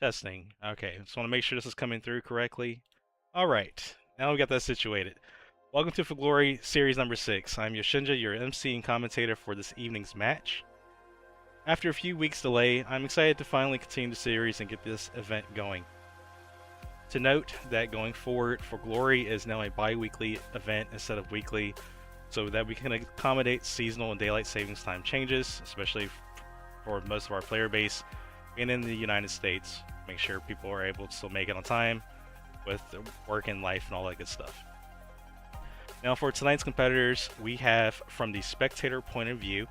Testing. Okay, just want to make sure this is coming through correctly. All right, now we got that situated. Welcome to For Glory Series number 6. I'm YoshnJa, your MC and commentator for this evening's match. After a few weeks delay, I'm excited to finally continue the series and get this event going. To note that going forward, For Glory is now a bi-weekly event instead of weekly, so that we can accommodate seasonal and daylight savings time changes, especially for most of our player base and in the United States. Make sure people are able to still make it on time with work and life and all that good stuff. Now for tonight's competitors, we have from the spectator point of view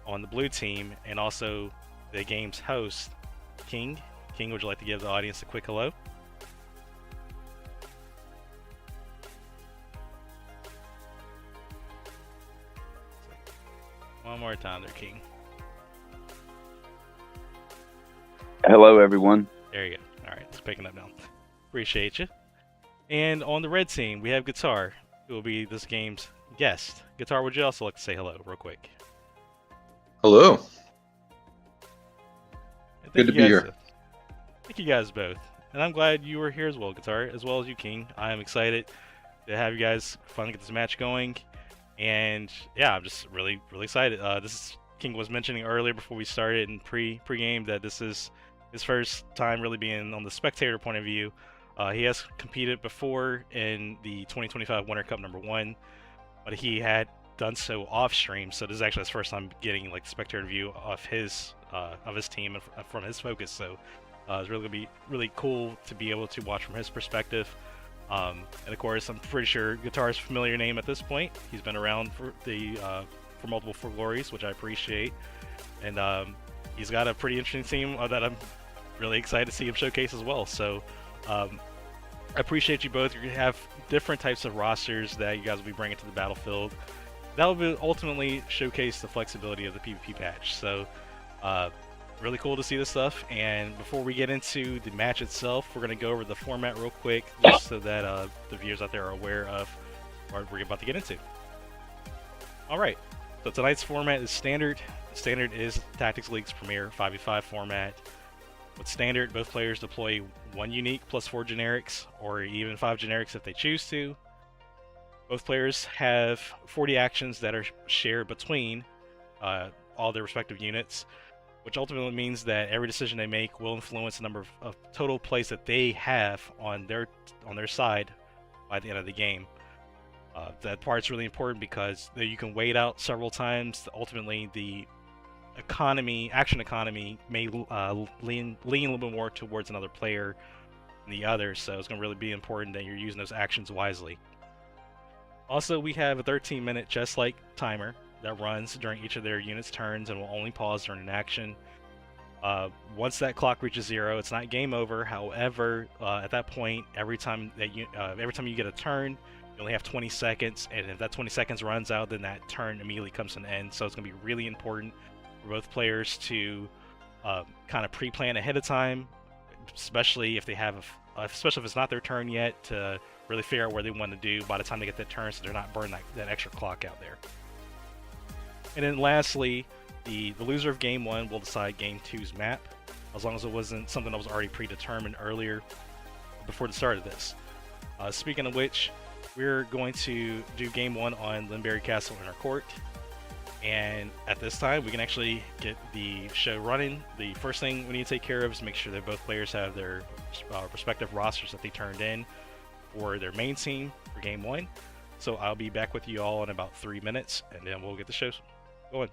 on the blue team, and also the game's host, King. King, would you like to give the audience a quick hello? One more time there, King. Hello, everyone. There you go. All right, it's picking up now. Appreciate you. And on the red team, we have Guitar, who will be this game's guest. Guitar, would you also like to say hello real quick? Hello. Good to be here. Thank you guys both. And I'm glad you were here as well, Guitar, as well as you, King. I am excited to have you guys finally get this match going. And yeah, I'm just really excited. This is, King was mentioning earlier before we started in pre-game that this is his first time really being on the spectator point of view. He has competed before in the 2025 Winter Cup #1, but he had done so off stream. So this is actually his first time getting like the spectator view of his team and from his focus. So it's really gonna be really cool to be able to watch from his perspective. And of course, I'm pretty sure Guitar's a familiar name at this point. He's been around for the for multiple For Glories, which I appreciate. And he's got a pretty interesting team that I'm really excited to see him showcase as well. So I appreciate you both. You're going to have different types of rosters that you guys will be bringing to the battlefield. That will ultimately showcase the flexibility of the PvP patch. So really cool to see this stuff. And before we get into the match itself, we're going to go over the format real quick, just so that the viewers out there are aware of what we're about to get into. All right, so tonight's format is standard. Standard is Tactics League's premier 5v5 format. With standard, both players deploy 1 unique plus 4 generics, or even 5 generics if they choose to. Both players have 40 actions that are shared between all their respective units, which ultimately means that every decision they make will influence the number of total plays that they have on their side by the end of the game. That part's really important because you can wait out several times. Ultimately, the action economy may lean a little bit more towards another player than the other, so it's going to really be important that you're using those actions wisely. Also, we have a 13-minute chess-like timer that runs during each of their units' turns and will only pause during an action. Once that clock reaches 0, it's not game over. However, at that point, every time you get a turn, you only have 20 seconds, and if that 20 seconds runs out, then that turn immediately comes to an end. So it's going to be really important for both players to kind of pre-plan ahead of time, especially if they have, especially if it's not their turn yet, to really figure out what they want to do by the time they get that turn, so they're not burning that extra clock out there. And then lastly, the loser of Game 1 will decide Game 2's map, as long as it wasn't something that was already predetermined earlier before the start of this. Speaking of which, we're going to do Game 1 on Limberry Castle Inner Court. And at this time, we can actually get the show running. The first thing we need to take care of is make sure that both players have their respective rosters that they turned in for their main team for Game 1. So I'll be back with you all in about 3 minutes, and then we'll get the show going.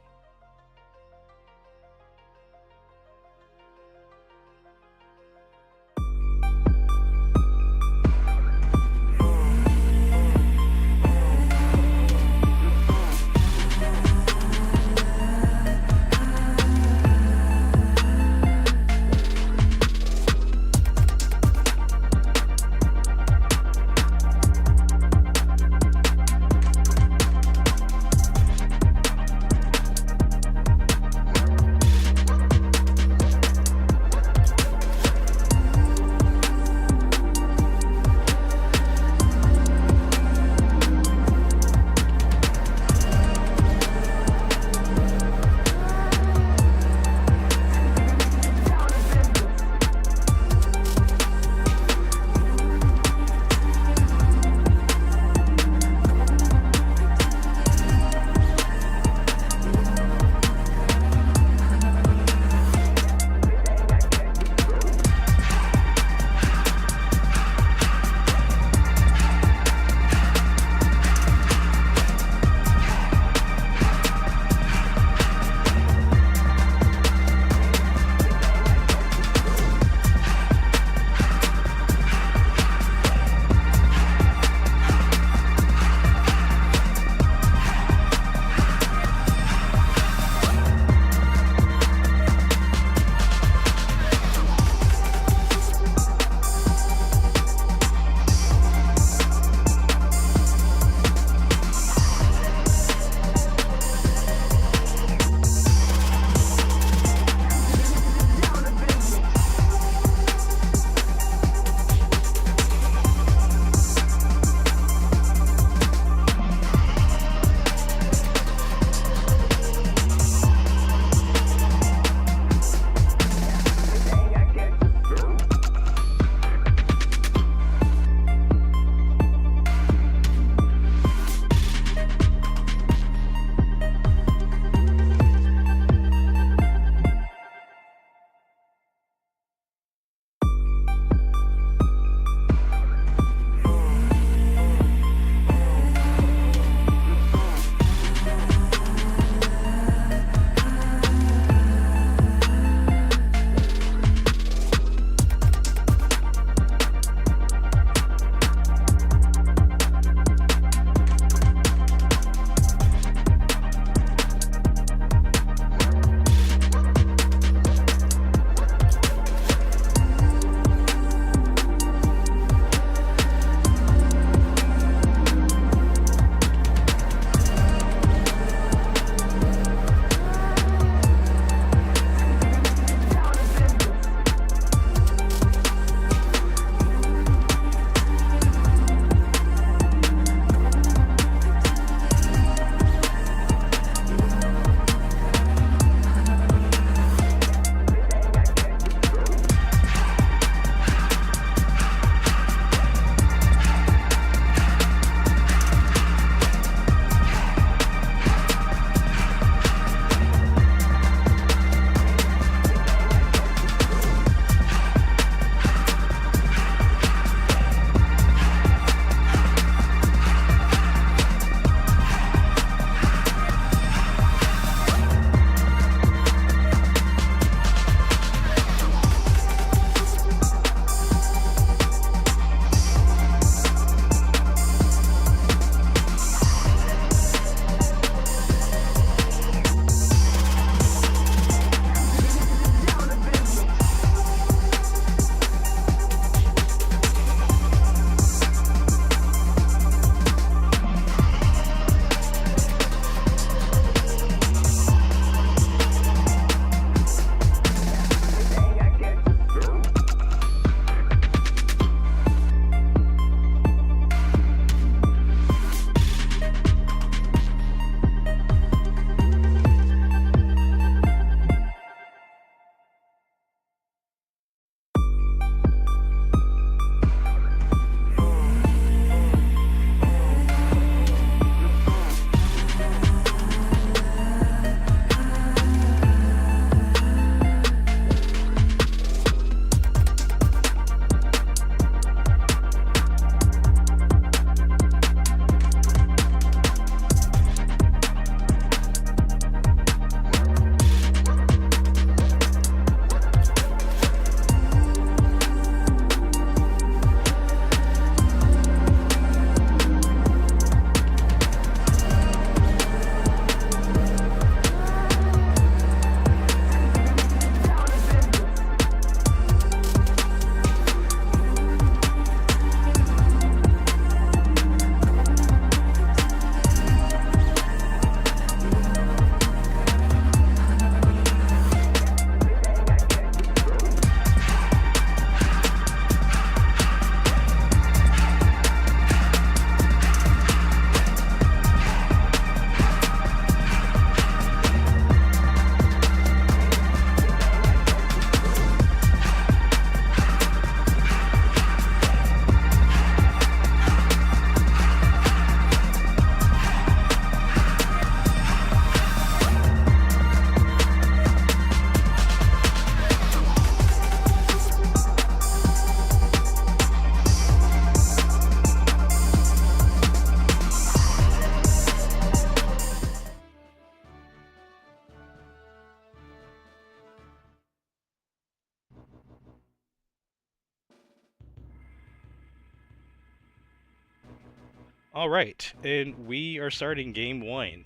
All right, and we are starting game 1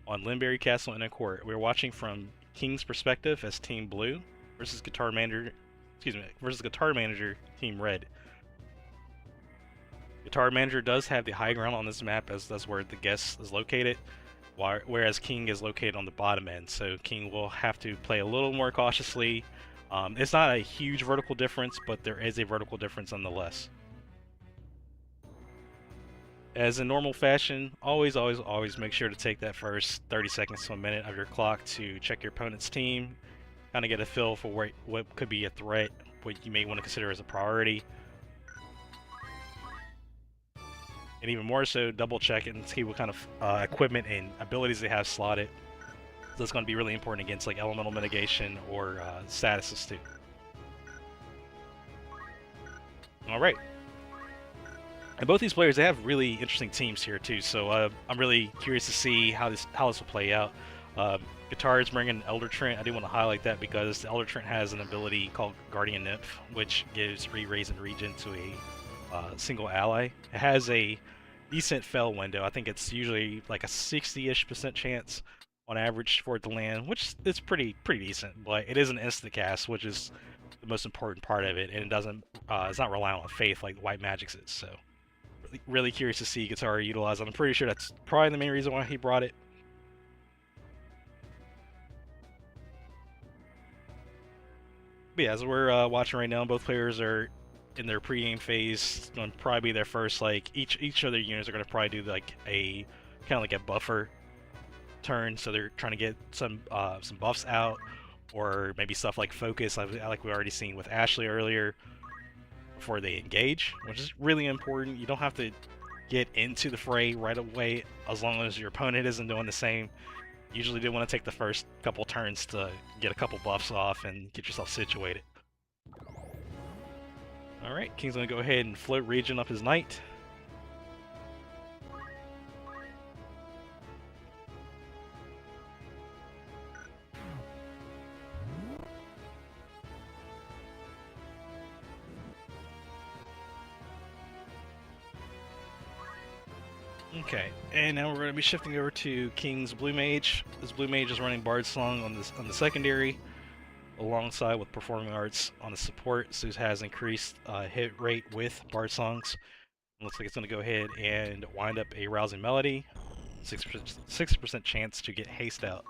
on Limberry Castle in a Court. We're watching from King's perspective as Team Blue versus Guitarmanager, Team Red. Guitarmanager does have the high ground on this map, as that's where the guest is located, whereas King is located on the bottom end. So King will have to play a little more cautiously. It's not a huge vertical difference, but there is a vertical difference nonetheless. As in normal fashion, always make sure to take that first 30 seconds to a minute of your clock to check your opponent's team, kind of get a feel for what could be a threat, what you may want to consider as a priority. And even more so, double check it and see what kind of equipment and abilities they have slotted. So that's going to be really important against like elemental mitigation or statuses too. Alright. And both these players, they have really interesting teams here too, so I'm really curious to see how this will play out. Guitar is bringing Elder Trent. I do want to highlight that because the Elder Trent has an ability called Guardian Nymph, which gives re-raise and regen to a single ally. It has a decent fail window. I think it's usually like a 60-ish% chance on average for it to land, which is pretty decent. But it is an instant cast, which is the most important part of it, and it doesn't it's not reliant on faith like White Magic's is. So really curious to see Guitar utilize. I'm pretty sure that's probably the main reason why he brought it. But yeah, as we're watching right now, both players are in their pregame phase. It's going to probably be their first, like, each of their units are going to probably do like a kind of like a buffer turn, so they're trying to get some buffs out, or maybe stuff like focus, like we already seen with Ashley earlier, before they engage, which is really important. You don't have to get into the fray right away as long as your opponent isn't doing the same. You usually do want to take the first couple turns to get a couple buffs off and get yourself situated. Alright, King's going to go ahead and float regen up his knight. Okay, and now we're going to be shifting over to King's Blue Mage. This Blue Mage is running Bard Song on the secondary, alongside with Performing Arts on the support. So it has increased hit rate with Bard Songs. Looks like it's going to go ahead and wind up a Rousing Melody. 60% chance to get haste out.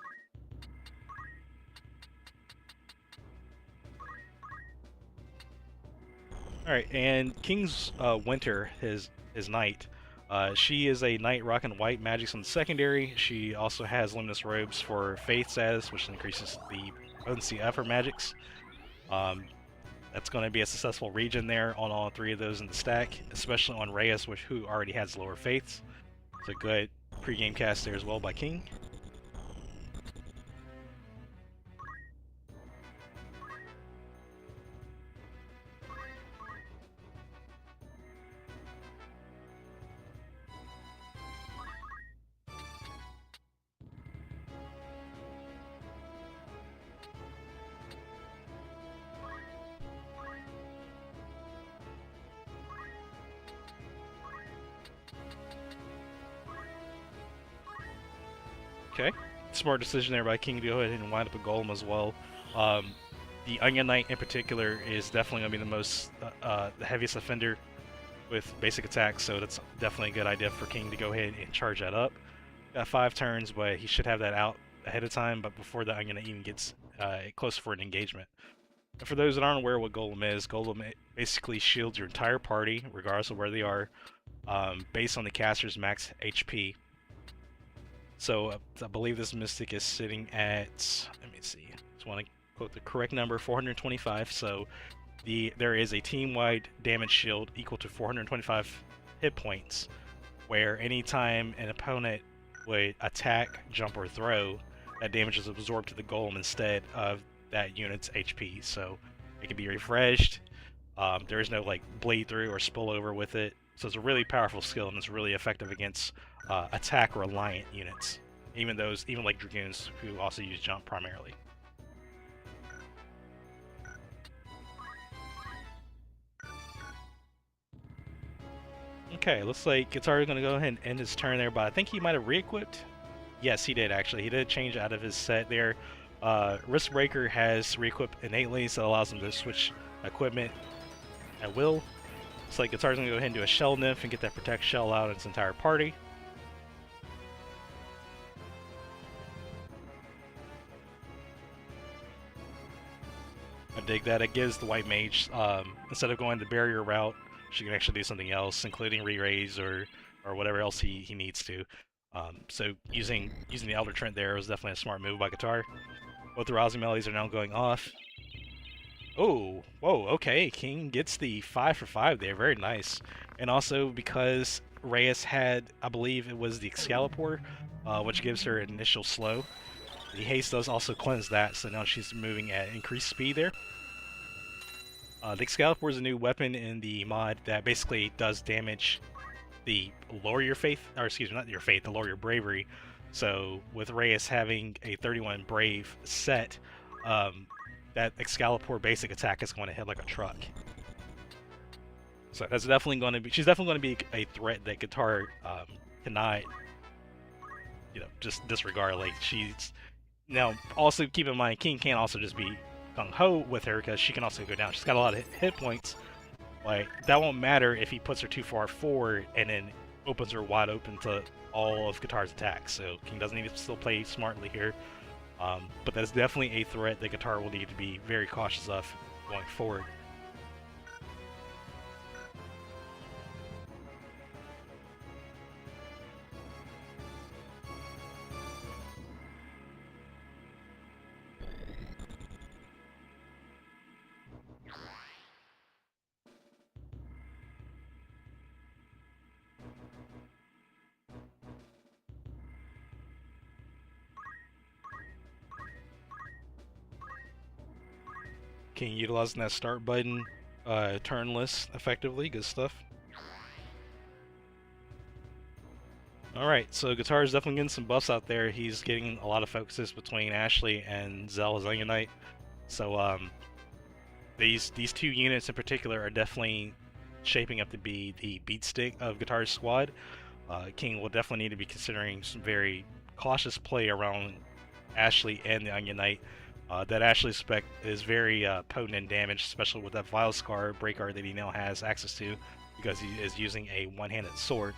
Alright, and King's Winter, his knight. She is a knight rocking White Magics on the secondary. She also has Luminous Robes for Faith status, which increases the potency of her magics. That's going to be a successful regen there on all three of those in the stack, especially on Reyes, who already has lower faiths. It's a good pre-game cast there as well by King. Okay, smart decision there by King to go ahead and wind up a golem as well. The Onion Knight in particular is definitely going to be the most, the heaviest offender with basic attacks, so that's definitely a good idea for King to go ahead and charge that up. Got 5 turns, but he should have that out ahead of time, but before the Onion Knight even gets close for an engagement. And for those that aren't aware what Golem is, Golem basically shields your entire party, regardless of where they are, based on the caster's max HP. So I believe this Mystic is sitting at, let me see, just want to quote the correct number, 425. So there is a team-wide damage shield equal to 425 hit points, where anytime an opponent would attack, jump, or throw, that damage is absorbed to the Golem instead of that unit's HP. So it can be refreshed. There is no like bleed through or spillover with it. So it's a really powerful skill, and it's really effective against attack reliant units, even like Dragoons, who also use jump primarily. Okay, looks like Guitar is going to go ahead and end his turn there, but I think he might have re-equipped. Yes, he did actually. He did change out of his set there. Risk Breaker has re-equipped innately, so it allows him to switch equipment at will. Looks like Guitar's going to go ahead and do a Shell Nymph and get that Protect Shell out in its entire party. I dig that. It gives the White Mage, instead of going the barrier route, she can actually do something else, including re-raise or whatever else he needs to. So using the Elder Trent there was definitely a smart move by Guitar. Both the rousing melodies are now going off. Oh, whoa, okay, King gets the 5 for 5 there, very nice. And also because Reyes had, I believe it was the Excalibur, which gives her an initial slow. The haste does also cleanse that, so now she's moving at increased speed there. The Excalibur is a new weapon in the mod that basically does damage the lower your faith, or excuse me, not your faith, the lower your bravery. So with Reyes having a 31 brave set, that Excalibur basic attack is going to hit like a truck. So that's definitely going to be, she's definitely going to be a threat that Guitar cannot, just disregard. Like she's, now also keep in mind, King can't also just be gung-ho with her because she can also go down. She's got a lot of hit points. Like, that won't matter if he puts her too far forward and then opens her wide open to all of Guitar's attacks. So King doesn't need to still play smartly here. But that's definitely a threat that Guitar will need to be very cautious of going forward. King utilizing that start button, turnless effectively, good stuff. Alright, so Guitar is definitely getting some buffs out there. He's getting a lot of focuses between Ashley and Zell as Onion. So these two units in particular are definitely shaping up to be the beat stick of Guitar's squad. King will definitely need to be considering some very cautious play around Ashley and the Onion Knight. That Ashley spec is very potent in damage, especially with that Vile Scar break art that he now has access to because he is using a one-handed sword.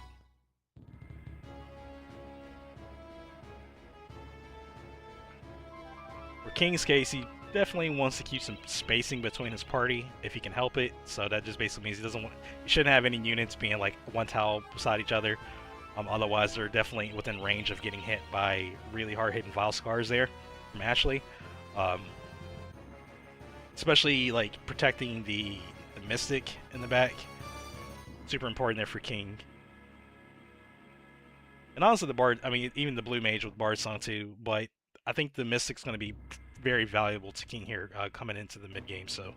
For King's case, he definitely wants to keep some spacing between his party if he can help it. So that just basically means he shouldn't have any units being like one tile beside each other. Otherwise, they're definitely within range of getting hit by really hard-hitting Vile Scars there from Ashley. Especially like protecting the Mystic in the back. Super important there for King. And honestly, the Bard, I mean, even the Blue Mage with Bard Song too, but I think the Mystic's going to be very valuable to King here coming into the mid game, so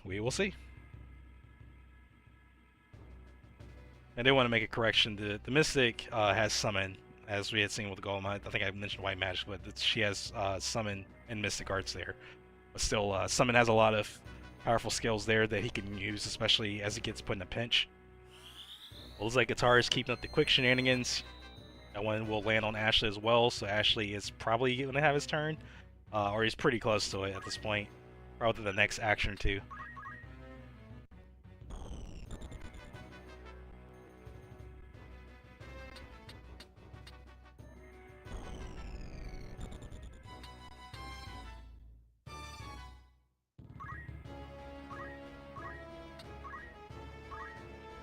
we will see. I did want to make a correction. The Mystic has Summon, as we had seen with Golem. I think I mentioned White Magic, but she has Summon and Mystic Arts there. But still, Summon has a lot of powerful skills there that he can use, especially as he gets put in a pinch. Looks like Guitar is keeping up the quick shenanigans. That one will land on Ashley as well, so Ashley is probably going to have his turn. Or he's pretty close to it at this point. Probably the next action or two.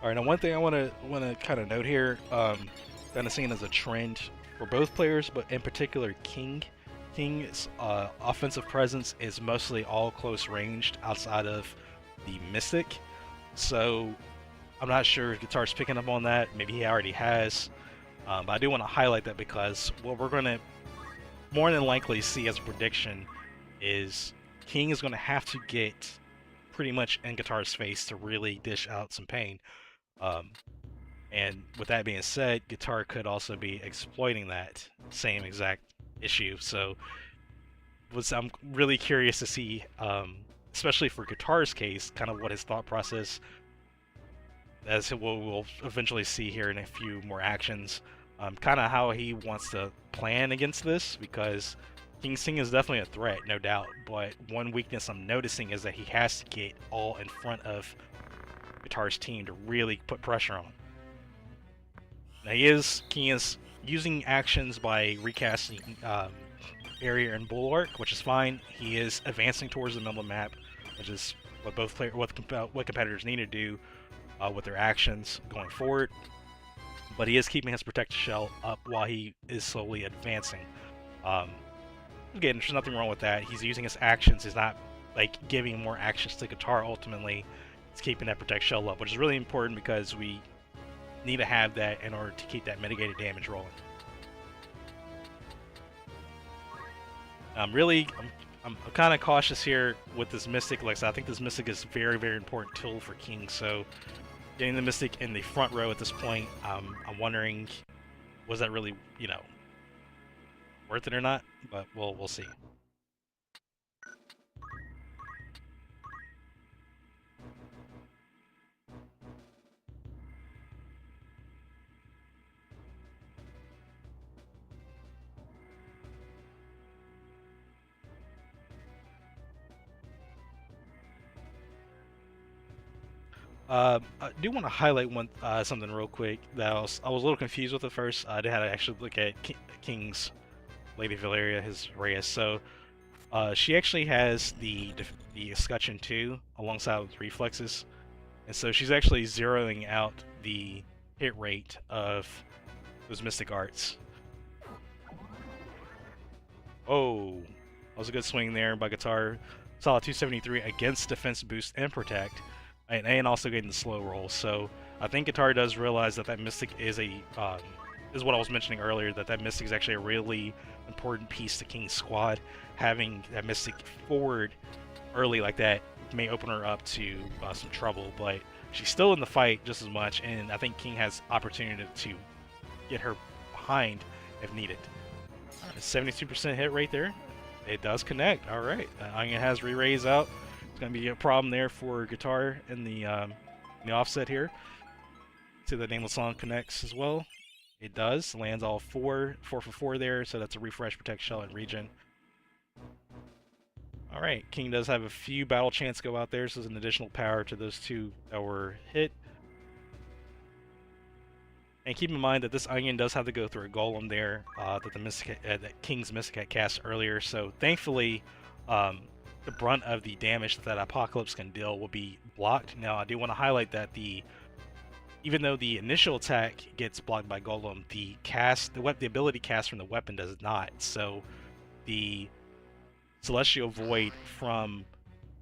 Alright, now one thing I want to kind of note here, kind of seen as a trend for both players, but in particular King. King's offensive presence is mostly all close ranged outside of the Mystic. So I'm not sure if Guitar's picking up on that. Maybe he already has. But I do want to highlight that because what we're going to more than likely see as a prediction is King is going to have to get pretty much in Guitar's face to really dish out some pain. And with that being said, Guitar could also be exploiting that same exact issue. So I'm really curious to see, especially for Guitar's case, kind of what his thought process as we'll eventually see here in a few more actions, kind of how he wants to plan against this, because King Sing is definitely a threat, no doubt, but one weakness I'm noticing is that he has to get all in front of Guitar's team to really put pressure on him. Now King is using actions by recasting barrier and bulwark, which is fine. He is advancing towards the middle of the map, which is what what competitors need to do with their actions going forward. But he is keeping his protected shell up while he is slowly advancing. Again, there's nothing wrong with that. He's using his actions. He's not like giving more actions to Guitar. Ultimately, he's keeping that protect shell up, which is really important because we need to have that in order to keep that mitigated damage rolling. I'm kind of cautious here with this Mystic. Like I said, I think this Mystic is a very, very important tool for King. So getting the Mystic in the front row at this point, I'm wondering, was that really, worth it or not? But we'll see. I do want to highlight something real quick that I was a little confused with at first. I had to actually look at King's Lady Valeria, his Reyes. So she actually has the escutcheon too, alongside with reflexes, and so she's actually zeroing out the hit rate of those Mystic Arts. Oh, that was a good swing there by Guitar. Solid 273 against defense boost and protect. And also getting the slow roll. So I think Guitar does realize that Mystic is is what I was mentioning earlier, that Mystic is actually a really important piece to King's squad. Having that Mystic forward early like that may open her up to some trouble, but she's still in the fight just as much, and I think King has opportunity to get her behind if needed. 72% hit rate there. It does connect. All right, Onion has re-raise out. Going to be a problem there for Guitar in the offset here. See the Nameless Song connects as well. It does. Lands all 4 for 4 there, so that's a refresh, protect, shell, and regen. Alright, King does have a few battle chants go out there, so there's an additional power to those 2 that were hit. And keep in mind that this Onion does have to go through a Golem there that King's Mystic had cast earlier, so thankfully the brunt of the damage that Apocalypse can deal will be blocked. Now, I do want to highlight that even though the initial attack gets blocked by Golem, the ability cast from the weapon does not. So the Celestial Void from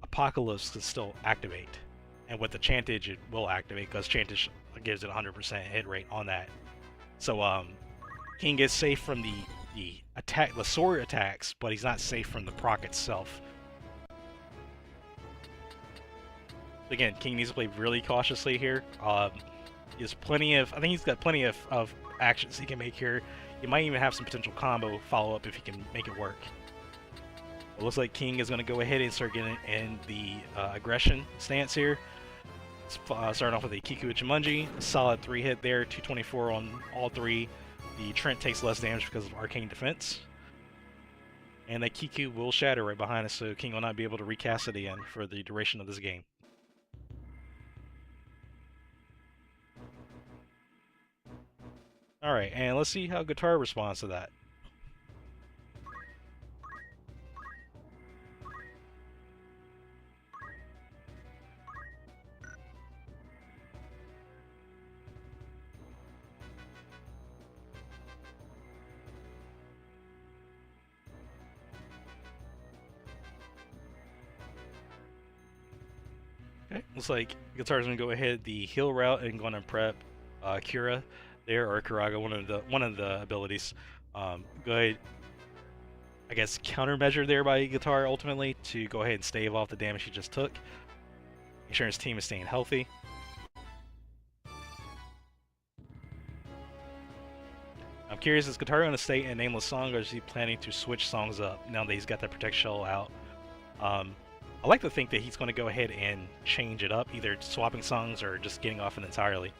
Apocalypse can still activate, and with the Chantage, it will activate because Chantage gives it 100% hit rate on that. So King gets safe from the sword attacks, but he's not safe from the proc itself. Again, King needs to play really cautiously here. I think he's got plenty of actions he can make here. He might even have some potential combo follow-up if he can make it work. It looks like King is going to go ahead and start getting in the aggression stance here. Starting off with a Kiku Ichimonji, a solid 3 hit there, 224 on all 3. The Trent takes less damage because of Arcane Defense. And that Kiku will shatter right behind us, so King will not be able to recast it again for the duration of this game. Alright, and let's see how Guitar responds to that. Okay, looks like Guitar's gonna go ahead the heal route and going to prep Cura there, or Kuraga, one of the abilities. Good, I guess, countermeasure there by Guitar ultimately to go ahead and stave off the damage he just took. Make sure his team is staying healthy. I'm curious, is Guitar going to stay in Nameless Song, or is he planning to switch songs up now that he's got that Protect Shell out? I like to think that he's going to go ahead and change it up, either swapping songs or just getting off it entirely.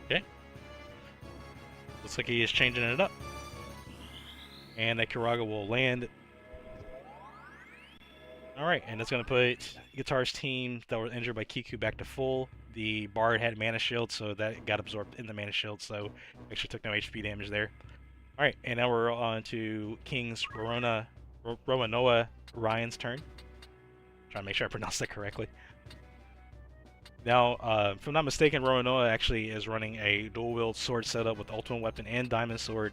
Okay. Looks like he is changing it up. And that Kiraga will land. Alright, and it's going to put Guitar's team that were injured by Kiku back to full. The Bard had Mana Shield, so that got absorbed in the Mana Shield, so actually took no HP damage there. Alright, and now we're on to King's Roanoa Ryan's turn. Trying to make sure I pronounce that correctly. Now, if I'm not mistaken, Roanoa actually is running a dual-wield sword setup with Ultimate Weapon and Diamond Sword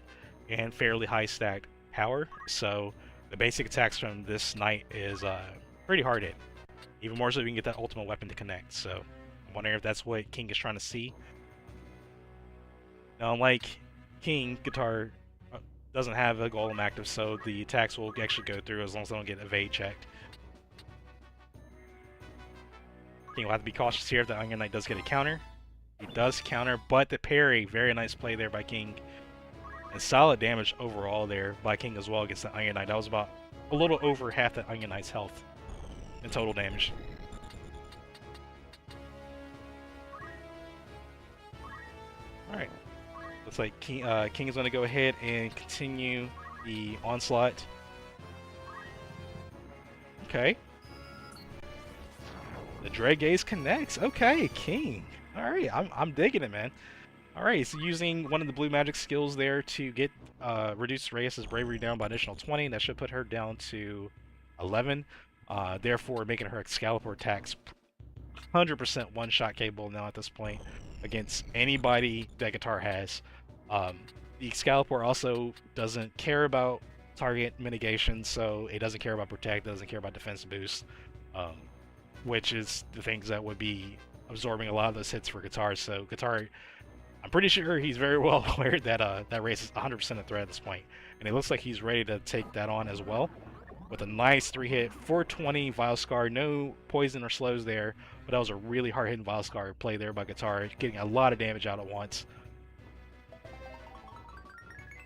and fairly high stacked power, so the basic attacks from this knight is pretty hard hit. Even more so if you can get that Ultimate Weapon to connect, so I'm wondering if that's what King is trying to see. Now, unlike King, Guitar doesn't have a Golem active, so the attacks will actually go through as long as they don't get evade checked. King will have to be cautious here if the Onion Knight does get a counter. He does counter, but the parry, very nice play there by King. And solid damage overall there by King as well against the Onion Knight. That was about a little over half the Onion Knight's health in total damage. Alright. Looks like King is going to go ahead and continue the onslaught. Okay. The Dread Gaze connects. Okay, King. Alright, I'm digging it, man. Alright, so using one of the blue magic skills there to get reduce Reyes' bravery down by additional 20. That should put her down to 11. Therefore, making her Excalibur attacks 100% one-shot capable now at this point against anybody that Guitar has. The Excalibur also doesn't care about target mitigation, so it doesn't care about protect, doesn't care about defense boost, which is the things that would be absorbing a lot of those hits for Guitar. So Guitar, I'm pretty sure he's very well aware that that race is 100% a threat at this point, and it looks like he's ready to take that on as well. With a nice 3-hit, 420 Vile Scar, no poison or slows there, but that was a really hard-hitting Vile Scar play there by Guitar, getting a lot of damage out at once.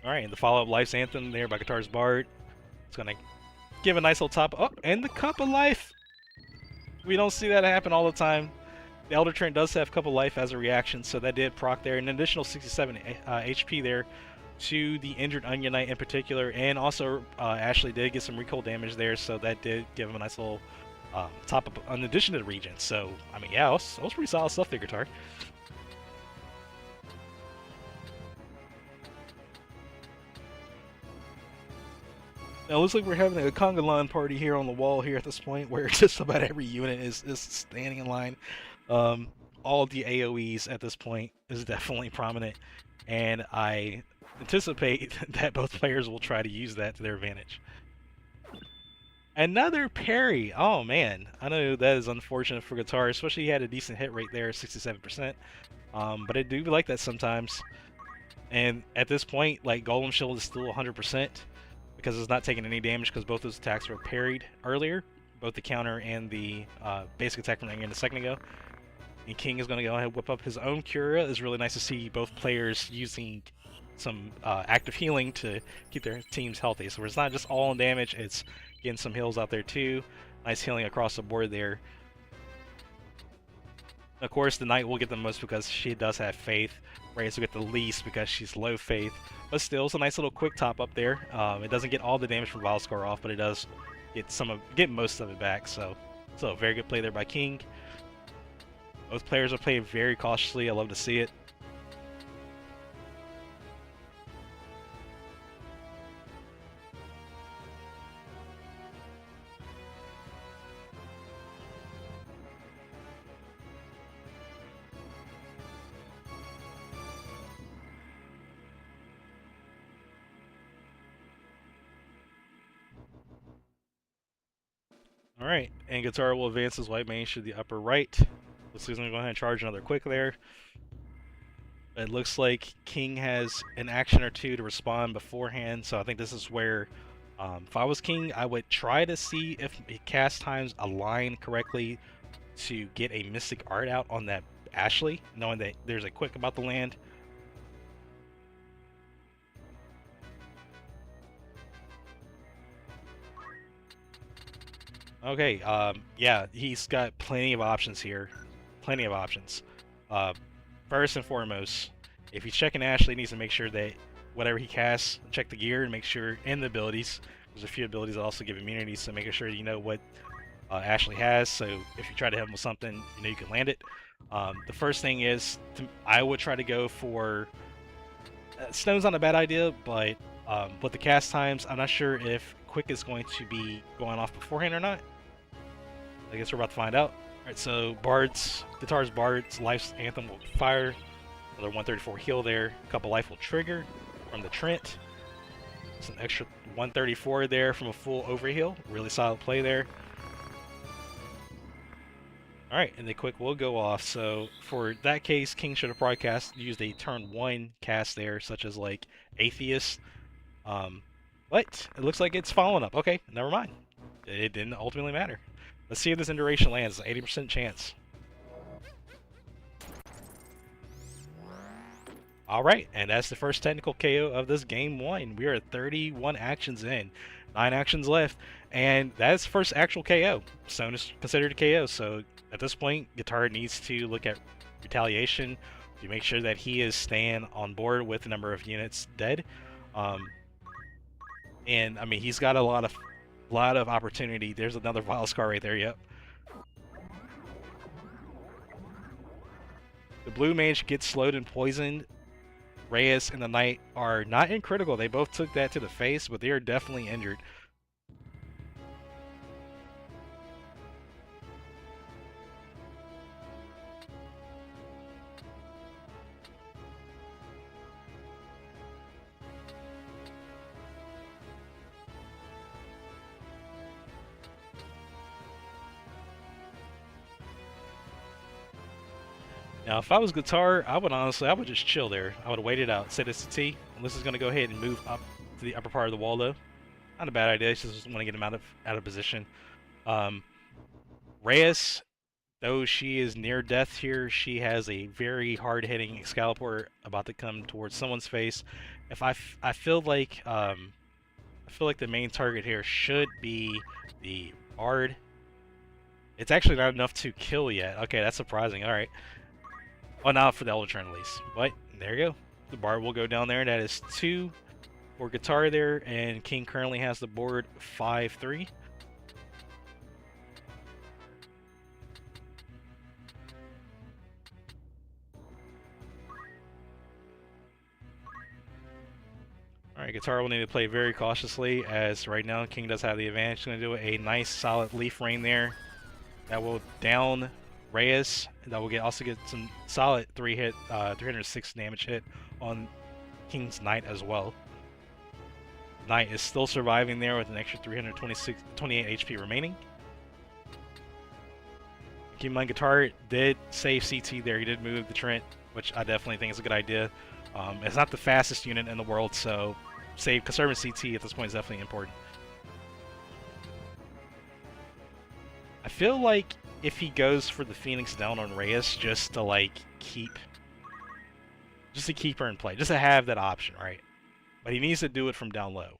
Alright, and the follow-up Life's Anthem there by Guitar's Bard. It's going to give a nice little top. Oh, and the Cup of Life! We don't see that happen all the time. The Elder Trent does have Cup of Life as a reaction, so that did proc there. An additional 67 HP there to the injured Onion Knight in particular, and also Ashley did get some recoil damage there, so that did give him a nice little top up in addition to the regen. So, I mean, yeah, that was pretty solid stuff there, Guitar. Now, it looks like we're having a conga line party here on the wall here at this point, where just about every unit is standing in line. All of the AoEs at this point is definitely prominent, and I anticipate that both players will try to use that to their advantage. Another parry! Oh man, I know that is unfortunate for Guitar, especially he had a decent hit rate there, 67%. But I do like that sometimes. And at this point, like, Golem Shield is still 100%. Because it's not taking any damage because both those attacks were parried earlier, both the counter and the basic attack from Onion a second ago. And King is going to go ahead and whip up his own Cura. It's really nice to see both players using some active healing to keep their teams healthy. So it's not just all in damage, it's getting some heals out there too. Nice healing across the board there. Of course, the Knight will get the most because she does have Faith. Reyes will get the least because she's low Faith. But still, it's a nice little quick top up there. It doesn't get all the damage from Vile Scar off, but it does get most of it back. So very good play there by King. Both players are playing very cautiously. I love to see it. Alright, and Guitar will advance his white mage to the upper right. Looks like he's going to go ahead and charge another quick there. It looks like King has an action or two to respond beforehand, so I think this is where, if I was King, I would try to see if cast times align correctly to get a Mystic Art out on that Ashley, knowing that there's a quick about the land. Okay, yeah, he's got plenty of options here. Plenty of options. Uh, First and foremost, if he's checking Ashley, he needs to make sure that whatever he casts, check the gear and make sure, and the abilities. There's a few abilities that also give immunities, so making sure you know what Ashley has, so if you try to hit him with something, you know you can land it. The first thing is, I would try to go for... Stone's not a bad idea, but with the cast times, I'm not sure if Quick is going to be going off beforehand or not. I guess we're about to find out. Alright, so Guitar's Bard's Life's Anthem will fire. Another 134 heal there. A couple life will trigger from the Trent. Some extra 134 there from a full overheal. Really solid play there. Alright, and the Quick will go off. So for that case, King should have probably used a turn 1 cast there, such as like Atheist. But it looks like it's following up. Okay, never mind. It didn't ultimately matter. Let's see if this Induration lands. 80% chance. Alright, and that's the first technical KO of this game 1. We are 31 actions in. 9 actions left. And that's the first actual KO. Stone is considered a KO, so at this point, Guitar needs to look at retaliation to make sure that he is staying on board with the number of units dead. And I mean, he's got a lot of opportunity. There's another Vile Scar right there. Yep. The blue mage gets slowed and poisoned. Reyes and the knight are not in critical. They both took that to the face, but they are definitely injured. Now, if I was Guitar, I would just chill there. I would wait it out, set this to T. And this is going to go ahead and move up to the upper part of the wall, though. Not a bad idea. Just want to get him out of position. Reyes, though she is near death here, she has a very hard-hitting Excalibur about to come towards someone's face. If I feel like the main target here should be the Bard. It's actually not enough to kill yet. Okay, that's surprising. All right. Well, not for the Elder Trend at least. But there you go. The Bard will go down there. That is 2 for Guitar there, and King currently has the board 5-3. Alright, Guitar will need to play very cautiously, as right now King does have the advantage. He's going to do a nice solid Leaf Rain there. That will down Reyes. That will also get some solid 306 damage hit on King's Knight as well. Knight is still surviving there with an extra 28 HP remaining. Keep in mind, Guitar did save CT there. He did move the Trent, which I definitely think is a good idea. It's not the fastest unit in the world, so conserving CT at this point is definitely important. I feel like if he goes for the Phoenix down on Reyes just to keep her in play, just to have that option, right? But he needs to do it from down low.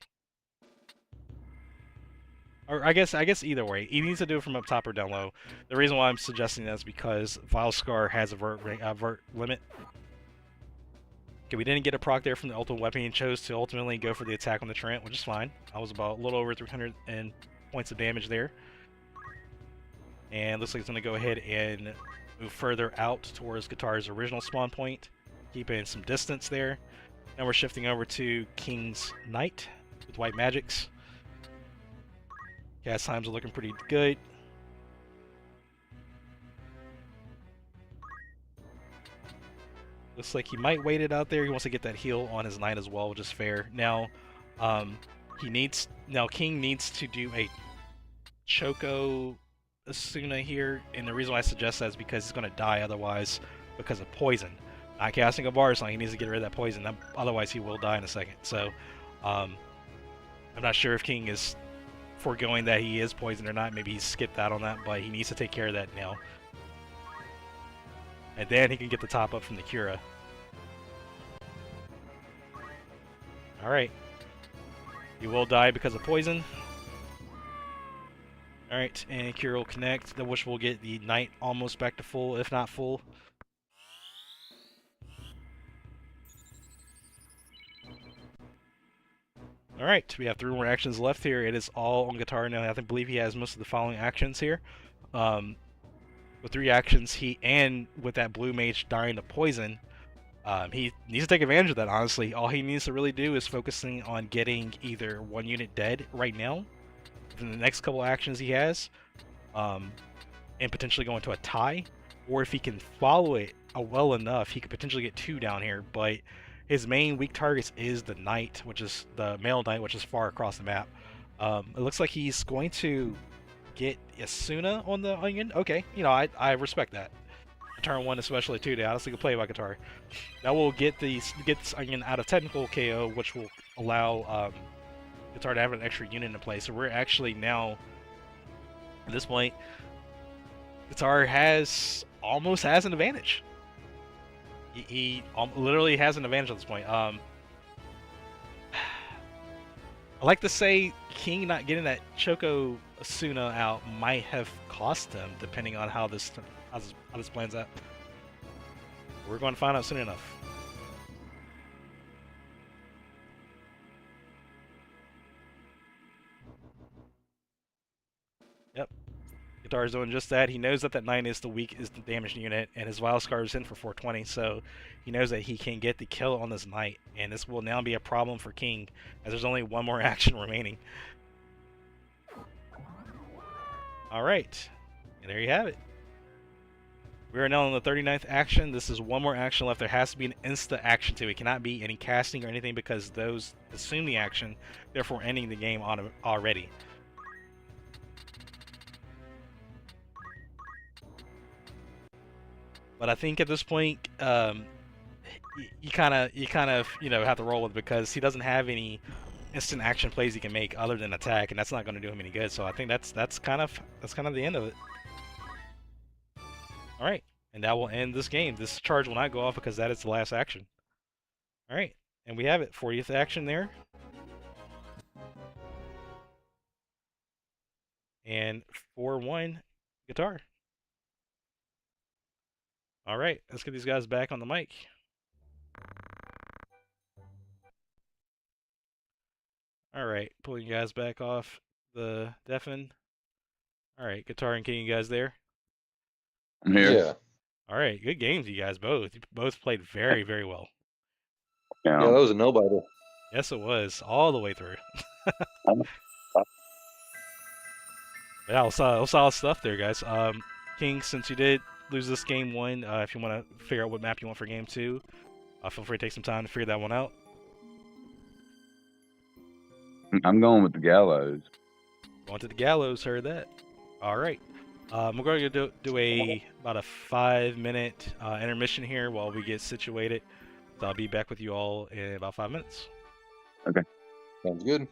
Or I guess either way, he needs to do it from up top or down low. The reason why I'm suggesting that is because Vile Scar has a vert limit. Okay, we didn't get a proc there from the ultimate weapon. He chose to ultimately go for the attack on the Trent, which is fine. I was about a little over 300 points of damage there. And looks like it's going to go ahead and move further out towards Guitar's original spawn point, keeping some distance there. Now we're shifting over to King's Knight with white magics. Cast times are looking pretty good. Looks like he might wait it out there. He wants to get that heal on his Knight as well, which is fair. Now, King needs to do a Choco Asuna here, and the reason why I suggest that is because he's going to die otherwise because of poison. Not casting a bar song, he needs to get rid of that poison, otherwise he will die in a second. So, I'm not sure if King is foregoing that he is poisoned or not. Maybe he skipped out on that, but he needs to take care of that now. And then he can get the top up from the Cura. Alright. He will die because of poison. All right, and Kira will connect, which will get the knight almost back to full, if not full. All right, we have 3 more actions left here. It is all on Guitar now. I believe he has most of the following actions here. With 3 actions, and with that blue mage dying to poison, he needs to take advantage of that, honestly. All he needs to really do is focusing on getting either 1 unit dead right now, in the next couple actions he has, and potentially go into a tie, or if he can follow it well enough, he could potentially get 2 down here, but his main weak targets is the knight, which is the male knight, which is far across the map. It looks like he's going to get Asuna on the onion. Okay, you know, I respect that. Turn 1 especially too, they honestly can play by Guitar. That will get this onion out of technical KO, which will allow Guitar to have an extra unit in play. So we're actually now, at this point, Guitar almost has an advantage. He literally has an advantage at this point. I like to say King not getting that Choco Asuna out might have cost him, depending on how this plans out. We're going to find out soon enough. Yep. Guitar is doing just that. He knows that knight is the damaged unit, and his Vile Scar is in for 420, so he knows that he can get the kill on this knight, and this will now be a problem for King, as there's only 1 more action remaining. Alright, and there you have it. We are now on the 39th action. This is 1 more action left. There has to be an insta action too. It cannot be any casting or anything, because those assume the action, therefore ending the game already. But I think at this point, you kind of have to roll with it, because he doesn't have any instant action plays he can make other than attack, and that's not going to do him any good. So I think that's kind of the end of it. All right, and that will end this game. This charge will not go off because that is the last action. All right, and we have it. 40th action there. And 4-1 Guitar. All right, let's get these guys back on the mic. All right, pulling you guys back off the deafen. All right, Guitar and King, you guys there? I'm here. Yeah. All right, good games, you guys both. You both played very, very well. Yeah, that was a no-biter. Yes, it was, all the way through. Yeah, solid stuff there, guys. King, since you did lose this game 1, if you want to figure out what map you want for game 2, feel free to take some time to figure that one out. I'm going with the Gallows. Going to the Gallows, heard that. All right. We're going to do about a 5-minute intermission here while we get situated. So I'll be back with you all in about 5 minutes. Okay. Sounds good.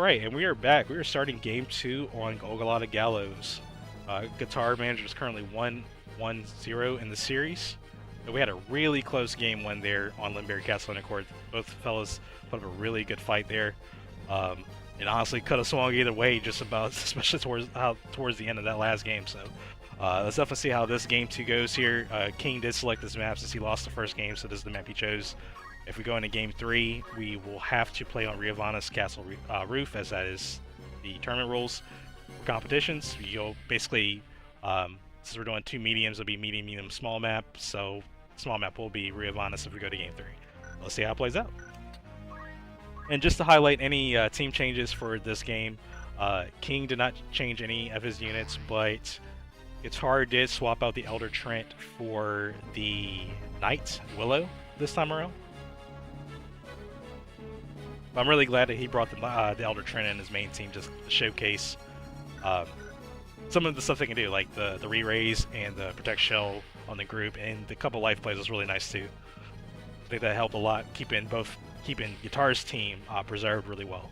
Alright, and we are back. We are starting game 2 on Golgollada Gallows. Guitarmanager is currently 1-1-0 in the series. But we had a really close game 1 there on Limberry Castle and Court. Both fellas put up a really good fight there. It honestly could have swung either way just about, especially towards the end of that last game. So let's definitely see how this game 2 goes here. King did select this map since he lost the first game, so this is the map he chose. If we go into game 3, we will have to play on Riavana's castle roof, as that is the tournament rules for competitions. You'll basically, since we're doing 2 mediums, it'll be medium, medium, small map. So small map will be Riavana's if we go to game 3. Let's see how it plays out. And just to highlight any team changes for this game, King did not change any of his units, but Guitar did swap out the Elder Trent for the Knight Willow this time around. I'm really glad that he brought the Elder Trent in his main team just to showcase some of the stuff they can do, like the re-raise and the protect shell on the group, and the couple life plays was really nice too. I think that helped a lot, keeping Guitar's team preserved really well.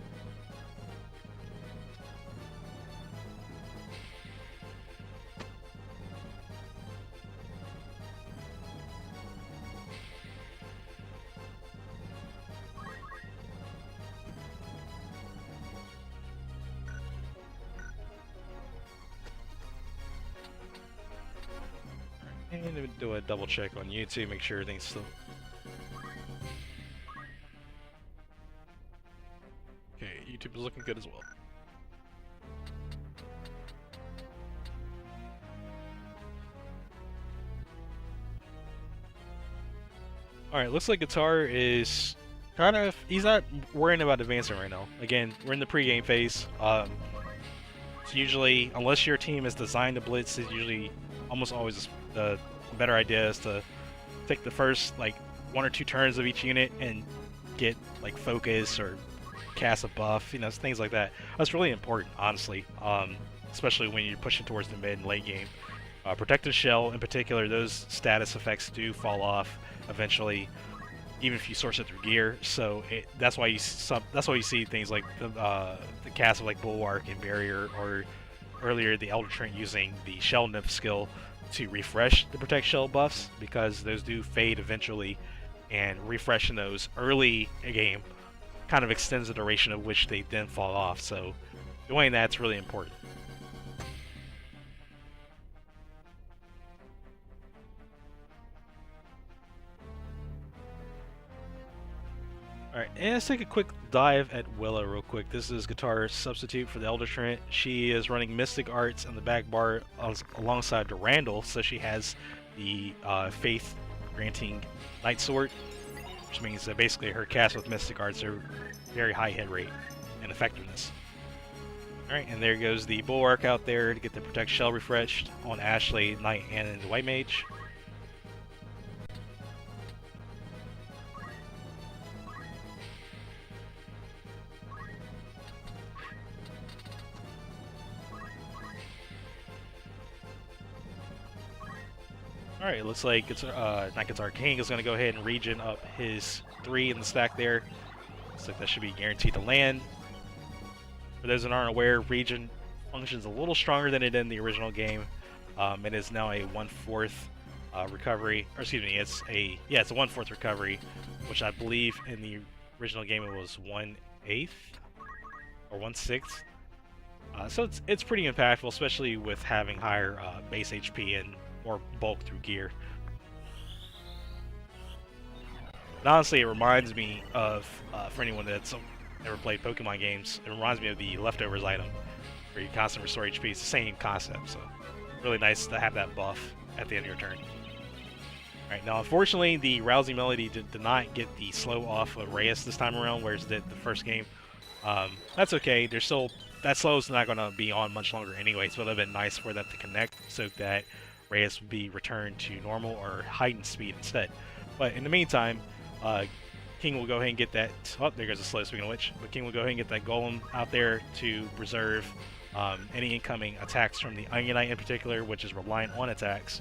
And do a double check on YouTube, make sure everything's still... Okay, YouTube is looking good as well. Alright, looks like Guitar is kind of... He's not worrying about advancing right now. Again, we're in the pre-game phase. It's usually, unless your team is designed to blitz, it's usually almost always the better idea is to take the first like 1 or 2 turns of each unit and get like focus or cast a buff, you know, things like that. That's really important, honestly, especially when you're pushing towards the mid and late game. Protective shell in particular, those status effects do fall off eventually, even if you source it through gear. So that's why you see things like the cast of like Bulwark and Barrier, or earlier the Elder Trent using the Shell Nymph skill to refresh the protect shell buffs, because those do fade eventually, and refreshing those early in game kind of extends the duration of which they then fall off. So doing that's really important. Alright, and let's take a quick dive at Willow real quick. This is Guitar's substitute for the Elder Trent. She is running Mystic Arts in the back bar alongside Durandal, so she has the faith-granting Night Sword, which means that basically her cast with Mystic Arts are very high hit rate and effectiveness. Alright, and there goes the Bulwark out there to get the Protect Shell refreshed on Ashley, Knight, and the White Mage. Alright, it looks like not Guitar King is going to go ahead and regen up his 3 in the stack there. Looks like that should be guaranteed to land. For those that aren't aware, regen functions a little stronger than it did in the original game. It is now a 1/4 recovery, or excuse me, it's a 1/4 recovery, which I believe in the original game it was 1/8 or 1/6. So it's pretty impactful, especially with having higher base HP and more bulk through gear. And honestly, it reminds me of, for anyone that's never played Pokemon games, it reminds me of the Leftovers item, where you constantly restore HP. It's the same concept, so really nice to have that buff at the end of your turn. Alright, now unfortunately, the Rousing Melody did not get the slow off of Reyes this time around, whereas it did the first game. That's okay, there's still... That slow is not going to be on much longer anyway, so it would have been nice for that to connect so that Reyes would be returned to normal or heightened speed instead. But in the meantime, King will go ahead and get that... Oh, there goes the slow, speaking of which. But King will go ahead and get that Golem out there to preserve any incoming attacks from the Onion Knight in particular, which is reliant on attacks.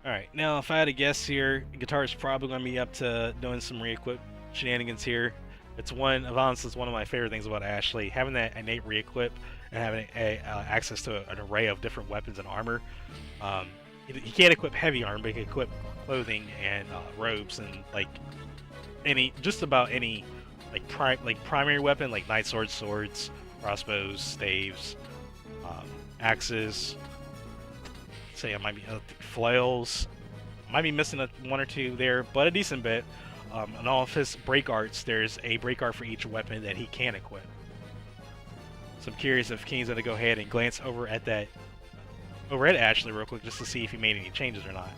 Alright, now if I had to guess here, Guitar's probably going to be up to doing some re-equip shenanigans here. It's one of my favorite things about Ashley, having that innate re-equip and having access to an array of different weapons and armor. He can't equip heavy armor, but he can equip clothing and robes and like just about any primary weapon, like knight swords, crossbows, staves, axes. Say I might be flails. Might be missing one or two there, but a decent bit. In all of his break arts, there's a break art for each weapon that he can equip. So I'm curious if King's gonna go ahead and glance over at Ashley real quick just to see if he made any changes or not,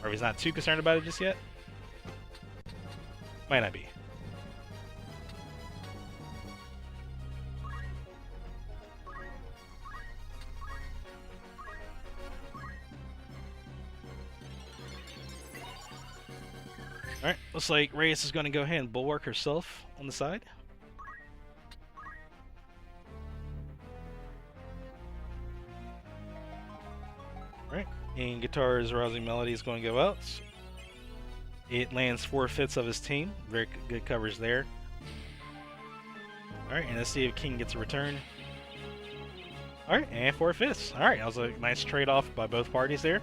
or if he's not too concerned about it just yet. Might not be. Alright, looks like Reyes is going to go ahead and bulwark herself on the side. Alright, and Guitar's Rousing Melody is going to go out. It lands 4/5 of his team. Very good coverage there. Alright, and let's see if King gets a return. Alright, and 4/5. Alright, that was a nice trade-off by both parties there.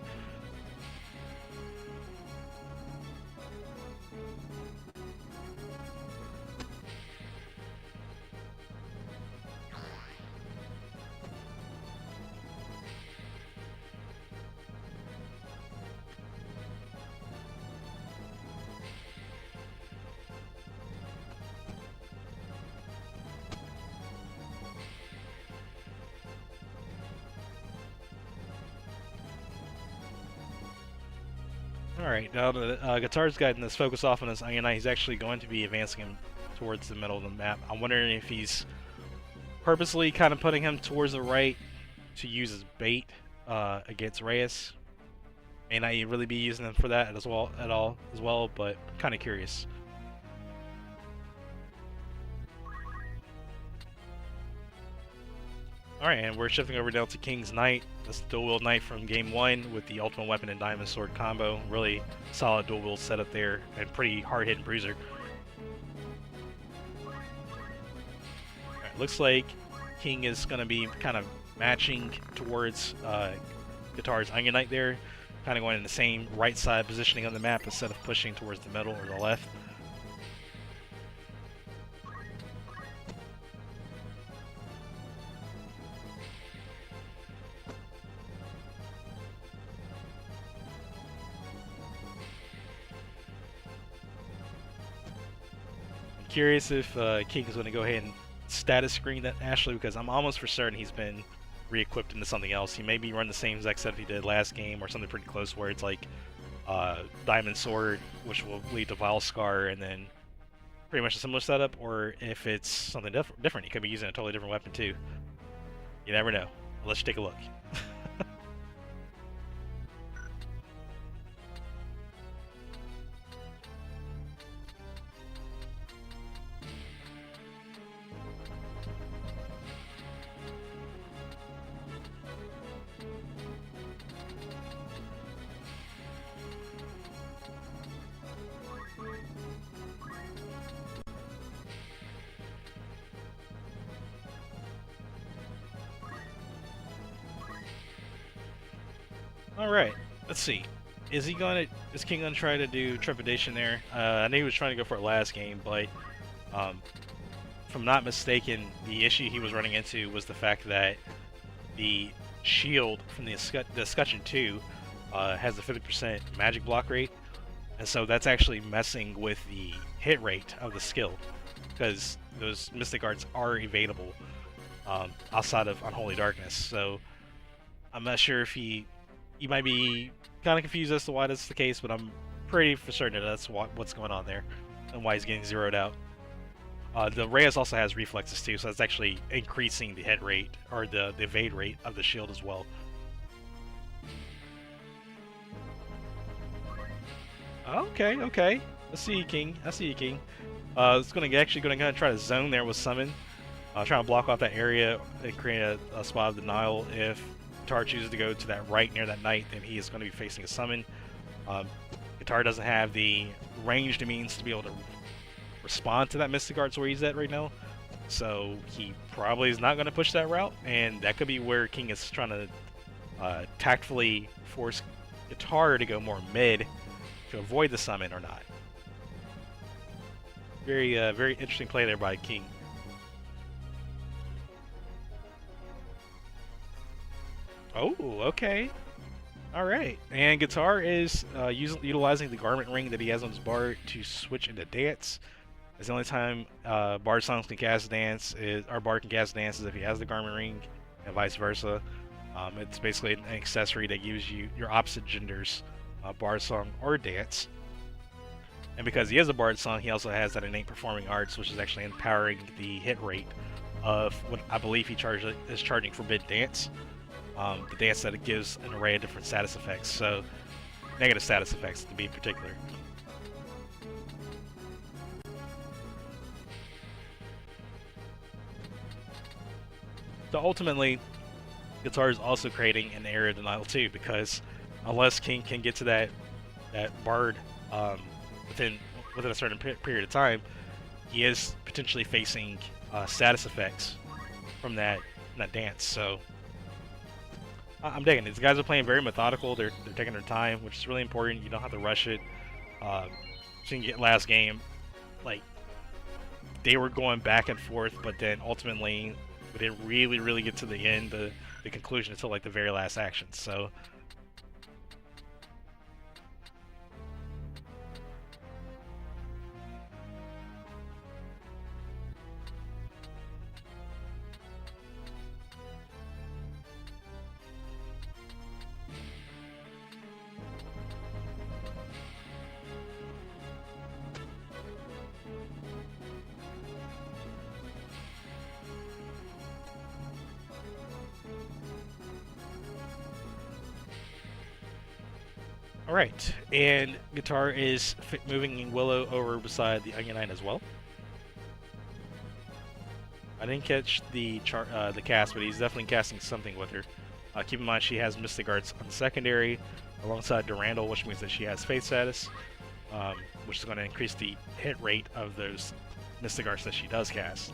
Alright, now the Guitar's gotten this focus off on his Onion Knight. He's actually going to be advancing him towards the middle of the map. I'm wondering if he's purposely kind of putting him towards the right to use as bait against Reyes. May not really be using him for that as well, but kind of curious. Alright, and we're shifting over now to King's Knight. This dual-wield knight from Game 1 with the ultimate weapon and diamond sword combo. Really solid dual-wield setup there, and pretty hard-hitting bruiser. Alright, looks like King is going to be kind of matching towards Guitar's Onion Knight there. Kind of going in the same right side positioning on the map instead of pushing towards the middle or the left. Curious if King is going to go ahead and status screen that Ashley, because I'm almost for certain he's been re-equipped into something else. He maybe run the same exact setup he did last game, or something pretty close, where it's like Diamond Sword, which will lead to Vile Scar, and then pretty much a similar setup. Or if it's something different, he could be using a totally different weapon too. You never know. I'll let you take a look. Alright, let's see. Is King gonna try to do Trepidation there? I knew he was trying to go for it last game, but if I'm not mistaken, the issue he was running into was the fact that the shield from the Escutcheon 2 has a 50% magic block rate, and so that's actually messing with the hit rate of the skill, because those Mystic Arts are evadable outside of Unholy Darkness. So I'm not sure if he might be kind of confused as to why that's the case, but I'm pretty for certain that that's what's going on there and why he's getting zeroed out. The Reyes also has reflexes too, so that's actually increasing the hit rate, or the evade rate of the shield as well. Okay. I see you, King. It's actually gonna try to zone there with Summon. Trying to block off that area and create a spot of denial. If Guitar chooses to go to that right near that knight, then he is going to be facing a Summon. Guitar doesn't have the ranged means to be able to respond to that Mystic Arts where he's at right now, so he probably is not going to push that route, and that could be where King is trying to tactfully force Guitar to go more mid to avoid the summon or not. Very, very interesting play there by King. Oh, okay. Alright, and Guitar is utilizing the Garment Ring that he has on his Bard to switch into Dance. It's the only time Bard Songs can cast Dance, or Bard can cast Dance is if he has the Garment Ring, and vice versa. It's basically an accessory that gives you your opposite genders Bard Song or Dance. And because he is a Bard Song, he also has that innate Performing Arts, which is actually empowering the hit rate of what I believe he is charging for Bid Dance. The dance that it gives an array of different status effects, so negative status effects to be particular. So ultimately, Guitar is also creating an area denial too, because unless King can get to that Bard within a certain period of time, he is potentially facing status effects from that dance. So I'm digging it. These guys are playing very methodical. They're taking their time, which is really important. You don't have to rush it. So you can get last game, like, they were going back and forth, but then ultimately we didn't really get to the end, the conclusion until like the very last action. So alright, and Guitar is moving Willow over beside the Onion Knight as well. I didn't catch the cast, but he's definitely casting something with her. Keep in mind she has Mystic Arts on secondary alongside Durandal, which means that she has Faith status, which is going to increase the hit rate of those Mystic Arts that she does cast.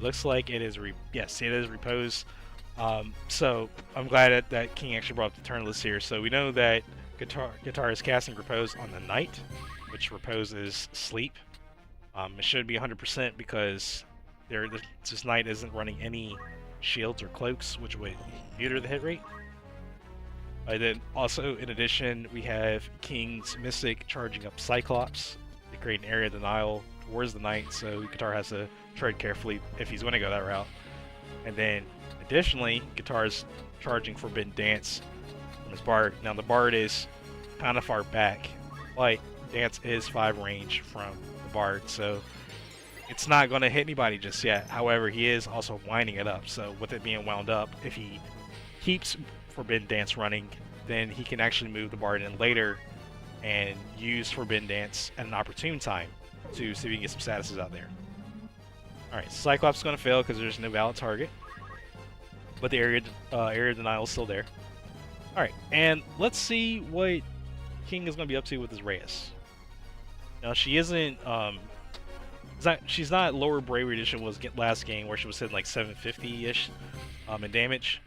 Looks like it is yes, it is Repose. So I'm glad that King actually brought up the turn list here. So we know that Guitar is casting Repose on the Knight, which Repose is Sleep. It should be 100% because this Knight isn't running any shields or cloaks, which would meter the hit rate. And then also, in addition, we have King's Mystic charging up Cyclops to create an area denial towards the Knight, so Guitar has to tread carefully if he's going to go that route. And then additionally, Guitar's charging Forbidden Dance from his Bard. Now the Bard is kind of far back, but Dance is 5 range from the Bard, so it's not going to hit anybody just yet. However, he is also winding it up, so with it being wound up, if he keeps Forbidden Dance running, then he can actually move the Bard in later and use Forbidden Dance at an opportune time to see if he can get some statuses out there. Alright, Cyclops is going to fail because there's no valid target, but the area denial is still there. Alright, and let's see what King is going to be up to with his Reyes. Now, she isn't, she's not lower Bravery Edition was last game where she was hitting like 750-ish in damage,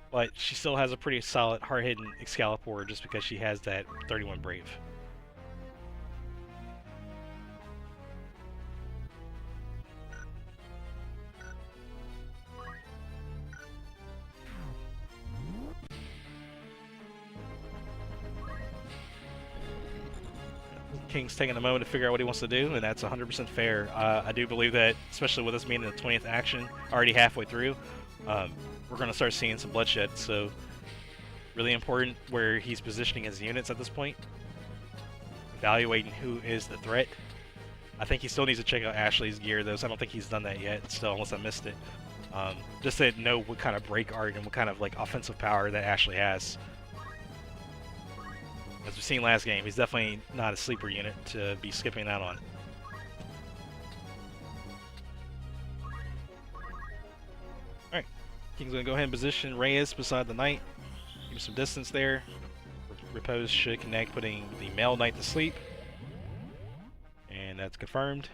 but she still has a pretty solid hard-hitting Excalibur just because she has that 31 Brave. King's taking a moment to figure out what he wants to do, and that's 100% fair. I do believe that, especially with us being in the 20th action, already halfway through, we're going to start seeing some bloodshed, so really important where he's positioning his units at this point. Evaluating who is the threat. I think he still needs to check out Ashley's gear, though, so I don't think he's done that yet, still, unless I missed it. Just to know what kind of break art and what kind of like offensive power that Ashley has. As we've seen last game, he's definitely not a sleeper unit to be skipping out on. Alright, King's going to go ahead and position Reyes beside the Knight. Give him some distance there. repose should connect, putting the male knight to sleep. And that's confirmed.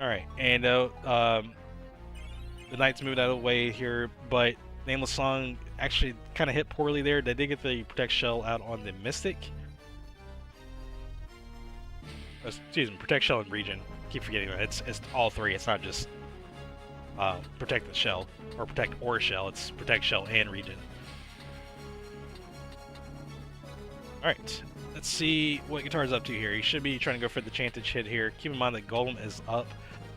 Alright, and the knight's moved out of the way here, but Nameless Song actually kind of hit poorly there. They did get the Protect Shell out on the Mystic. Excuse me, Protect Shell and Regen. Keep forgetting that. It's all three. It's not just Protect the Shell, or Protect or Shell. It's Protect Shell and Regen. Alright, let's see what Guitar's up to here. He should be trying to go for the Chantage hit here. Keep in mind that Golem is up,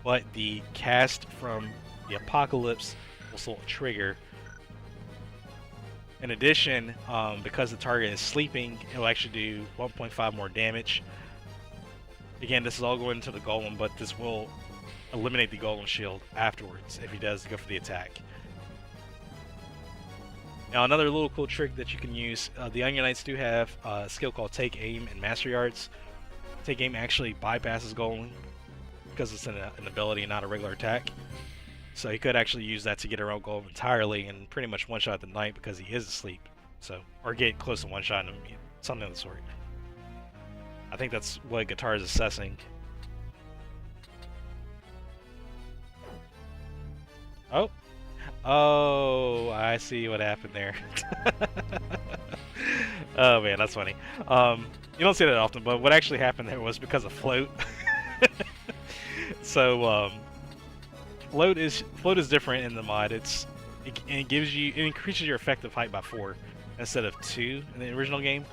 but the cast from the Apocalypse will still trigger. In addition, because the target is sleeping, it will actually do 1.5 more damage. Again, this is all going into the Golem, but this will eliminate the Golem shield afterwards if he does go for the attack. Now, another little cool trick that you can use, the Onion Knights do have a skill called Take Aim and Mastery Arts. Take Aim actually bypasses Golem because it's an ability and not a regular attack. So he could actually use that to get around Golem entirely and pretty much one-shot the Knight because he is asleep. So, or get close to one-shot him, something of the sort. I think that's what Guitar is assessing. Oh! Oh, I see what happened there. Oh man, that's funny. You don't see that often, but what actually happened there was because of float. So, float is different in the mod. It increases your effective height by 4 instead of 2 in the original game.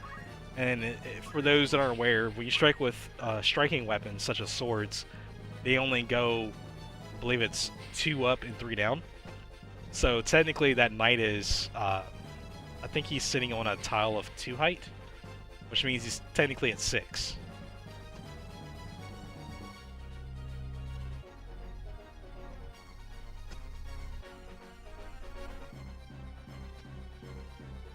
And for those that aren't aware, when you strike with striking weapons such as swords, they only go, I believe it's 2 up and 3 down. So technically that knight is, I think he's sitting on a tile of 2 height, which means he's technically at 6.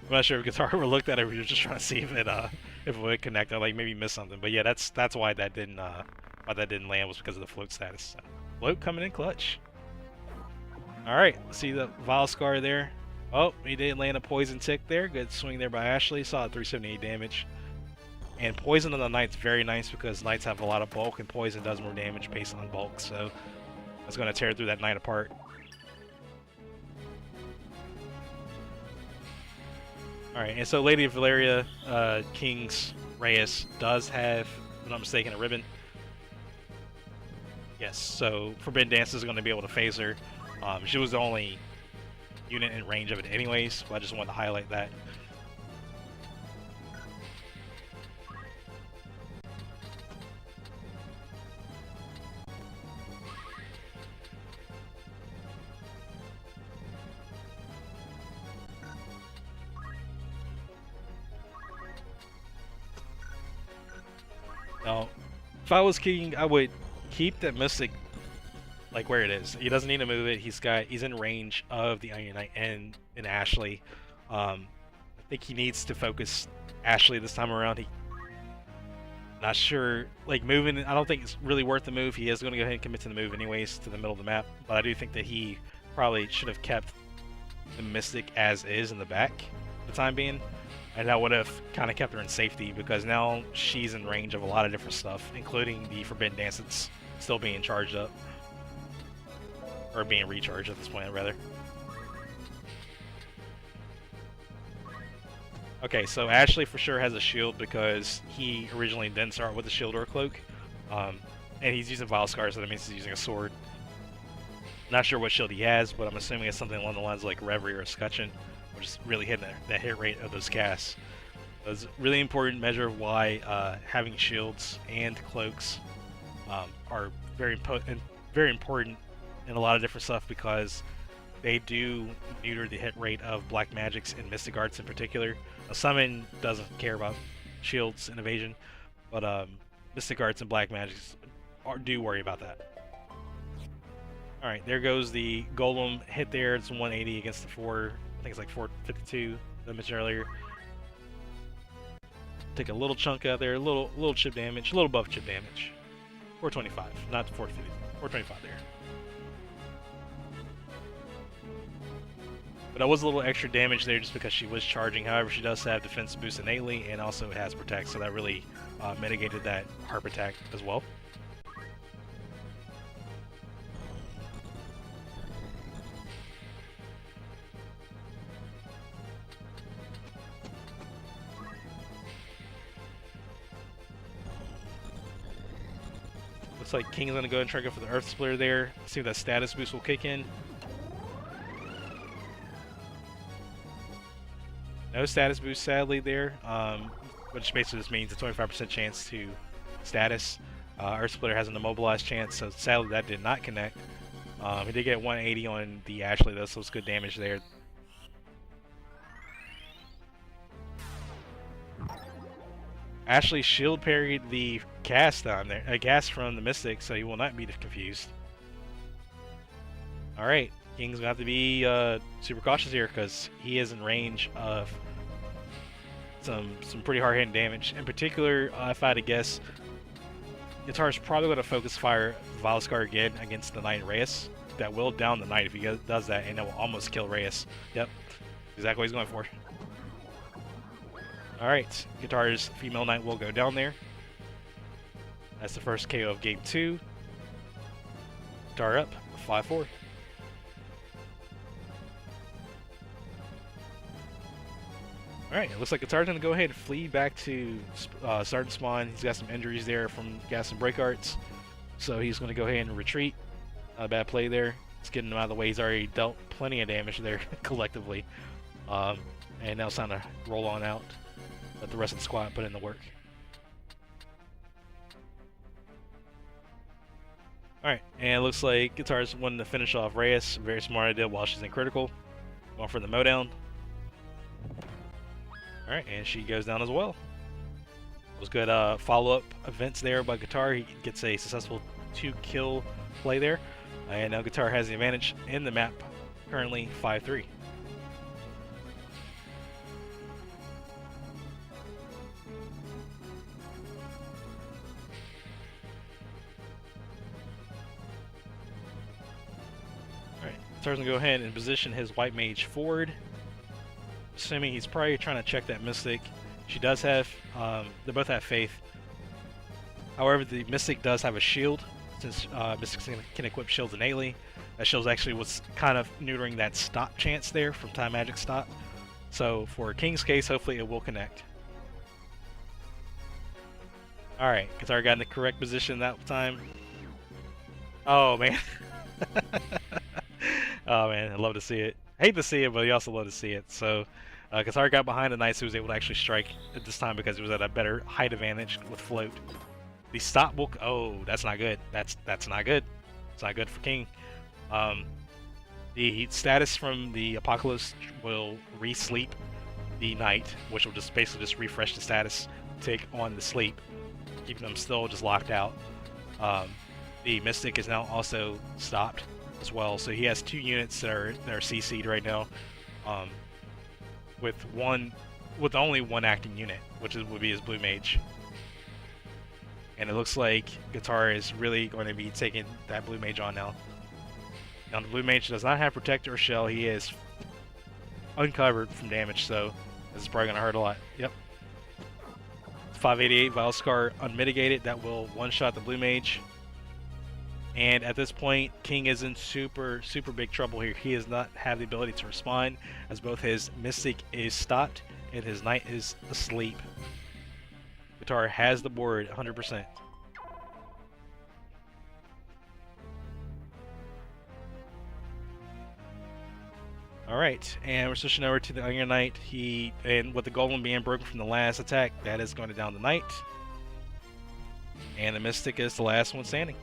I'm not sure if Guitar ever looked at it. We were just trying to see if it would connect. I like maybe missed something, but yeah, that's why that didn't land, was because of the float status. So, float coming in clutch. All right, see the Vile Scar there. Oh, he did land a poison tick there. Good swing there by Ashley. Saw 378 damage. And poison on the knight's very nice because knights have a lot of bulk, and poison does more damage based on bulk. So that's going to tear through that knight apart. Alright, and so Lady of Valeria, King's Reyes does have, if I'm not mistaken, a ribbon. Yes, so Forbidden Dance is going to be able to phase her. She was the only unit in range of it anyways, so I just wanted to highlight that. Now, if I was King, I would keep that Mystic like where it is. He doesn't need to move it. He's in range of the Onion Knight and Ashley. I think he needs to focus Ashley this time around. Not sure, like moving, I don't think it's really worth the move. He is going to go ahead and commit to the move anyways to the middle of the map, but I do think that he probably should have kept the Mystic as is in the back for the time being. And that would have kind of kept her in safety because now she's in range of a lot of different stuff, including the Forbidden Dance that's still being charged up. Or being recharged at this point, rather. Okay, so Ashley for sure has a shield because he originally didn't start with a shield or a cloak. And he's using Vile Scar, so that means he's using a sword. Not sure what shield he has, but I'm assuming it's something along the lines of like Reverie or Escutcheon, which is really hitting that hit rate of those casts. It's a really important measure of why having shields and cloaks are very important in a lot of different stuff, because they do neuter the hit rate of black magics and mystic arts in particular. A summon doesn't care about shields and evasion, but mystic arts and black magics do worry about that. Alright, there goes the Golem hit there. It's 180 against the 4. I think it's like 452 that I mentioned earlier. Take a little chunk out there, a little chip damage, a little buff chip damage. 425, not 450. 425 there. But that was a little extra damage there just because she was charging. However, she does have defense boost innately and also has protect, so that really mitigated that harp attack as well. Looks like King's gonna go ahead and try to go for the Earth Splitter there. See if that status boost will kick in. No status boost, sadly, there, which basically just means a 25% chance to status. Earth Splitter has an immobilized chance, so sadly that did not connect. He did get 180 on the Ashley, though, so it's good damage there. Ashley shield parried the cast on there, a cast from the Mystic, so he will not be confused. All right, King's gonna have to be super cautious here because he is in range of some pretty hard hitting damage. In particular, if I had to guess, Guitar's probably gonna focus fire Valscar again against the Knight Reyes. That will down the Knight if he does that, and that will almost kill Reyes. Yep, exactly what he's going for. Alright, Guitar's female knight will go down there. That's the first KO of game 2. Guitar up, 5-4. Alright, it looks like Guitar's going to go ahead and flee back to Sergeant Spawn. He's got some injuries there from gas and break arts. So he's going to go ahead and retreat. Not a bad play there. It's getting him out of the way. He's already dealt plenty of damage there collectively. And now it's time to roll on out. Let the rest of the squad put in the work. Alright, and it looks like Guitar's wanting to finish off Reyes. Very smart idea while she's in critical. Going for the mowdown. Alright, and she goes down as well. It was good follow-up events there by Guitar. He gets a successful 2-kill play there. And now Guitar has the advantage in the map, currently 5-3. Guitar's gonna go ahead and position his white mage forward. Assuming he's probably trying to check that Mystic. She does have, they both have faith. However, the Mystic does have a shield, since Mystics can equip shields innately. That shield actually was kind of neutering that stop chance there from Time Magic stop. So for King's case, hopefully it will connect. Alright, Guitar got in the correct position that time. Oh man. Oh man, I love to see it. Hate to see it, but you also love to see it. So, Guitar got behind the Knight, so he was able to actually strike at this time because he was at a better height advantage with float. The stop will. Oh, that's not good. That's not good. It's not good for King. The status from the Apocalypse will re-sleep the Knight, which will just basically just refresh the status, take on the sleep, keeping them still just locked out. The Mystic is now also stopped as well, so he has 2 units that are CC'd right now, with only one acting unit, which would be his Blue Mage. And it looks like Guitar is really going to be taking that Blue Mage on now. Now the Blue Mage does not have Protector or Shell. He is uncovered from damage, so this is probably going to hurt a lot. Yep. 588 Valscar unmitigated. That will one-shot the Blue Mage. And at this point, King is in super big trouble here. He does not have the ability to respond, as both his Mystic is stopped and his Knight is asleep. Guitar has the board 100%. Alright, and we're switching over to the Iron Knight. And with the Golem being broken from the last attack, that is going to down the Knight. And the Mystic is the last one standing.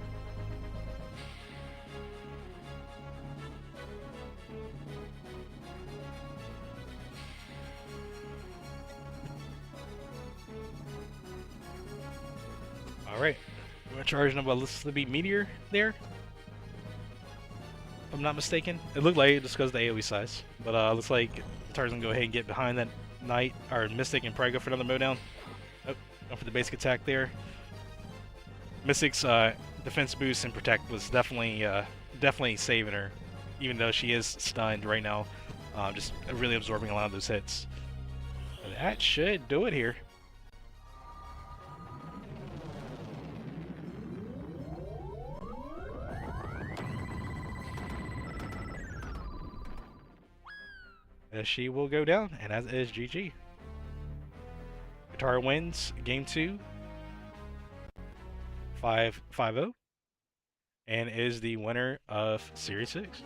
Alright, we're going to charge him about this to be Meteor there. If I'm not mistaken. It looked like it just because of the AoE size. But looks like Guitar's going to go ahead and get behind that Knight, or Mystic, and probably go for another mowdown. Oh, going for the basic attack there. Mystic's defense boost and protect was definitely saving her, even though she is stunned right now. just really absorbing a lot of those hits. But that should do it here. As she will go down, and as is GG. Guitar wins game 2, 5-0, and is the winner of Series 6.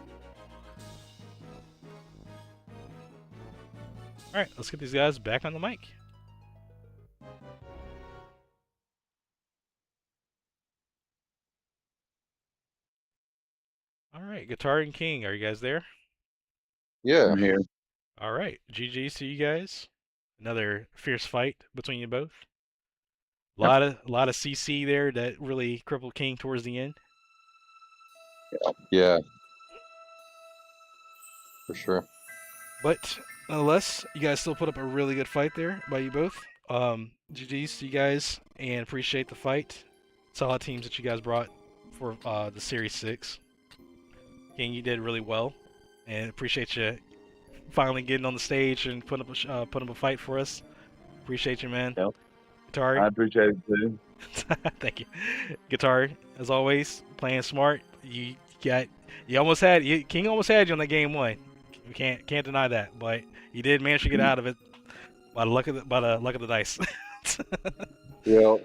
Alright, let's get these guys back on the mic. Alright, Guitar and King, are you guys there? Yeah. I'm here. Alright, GG's to you guys. Another fierce fight between you both. A lot of CC there that really crippled King towards the end. Yeah. For sure. But nonetheless, you guys still put up a really good fight there by you both. GG's to you guys, and appreciate the fight. Solid teams that you guys brought for the Series 6. King, you did really well, and appreciate you finally getting on the stage and putting up a fight for us. Appreciate you, man. Yep. Guitar. I appreciate it too. Thank you. Guitar, as always, playing smart. King almost had you on that game 1. We can't deny that, but you did manage to get out of it by the luck of the dice. Yeah,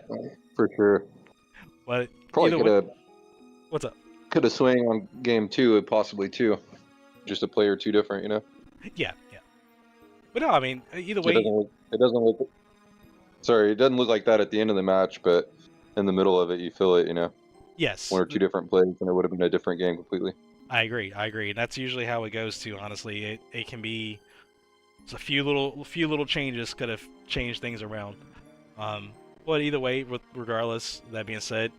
for sure. But Probably could have. What's up? Could have swing on game 2, possibly too. Just a play or two different, you know. Yeah. But no, I mean, either way. It doesn't look. Sorry, it doesn't look like that at the end of the match, but in the middle of it, you feel it, you know. Yes. 1 or 2 different plays, and it would have been a different game completely. I agree, and that's usually how it goes too. Honestly, it can be just a few little changes could have changed things around. But either way, regardless, that being said,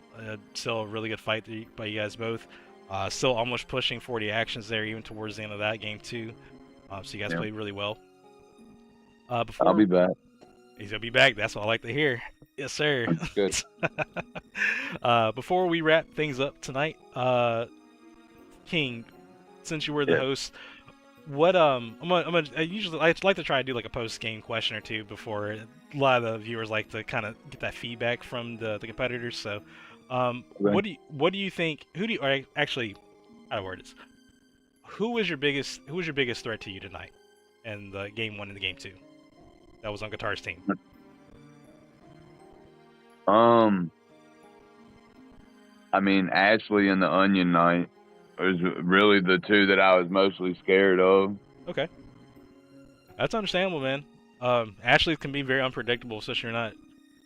still a really good fight by you guys both. Still almost pushing 40 actions there, even towards the end of that game too. So you guys played really well. I'll be back. He's gonna be back. That's what I like to hear. Yes, sir. Good. Before we wrap things up tonight, King, since you were the host, what I usually I like to try to do like a post game question or two before. A lot of the viewers like to kind of get that feedback from the competitors. So, what do you think? Actually, how to word this? Who was your biggest threat to you tonight in the game 1 and the game 2? That was on Guitar's team. I mean, Ashley and the Onion Knight was really the 2 that I was mostly scared of. Okay. That's understandable, man. Ashley can be very unpredictable, especially if you're not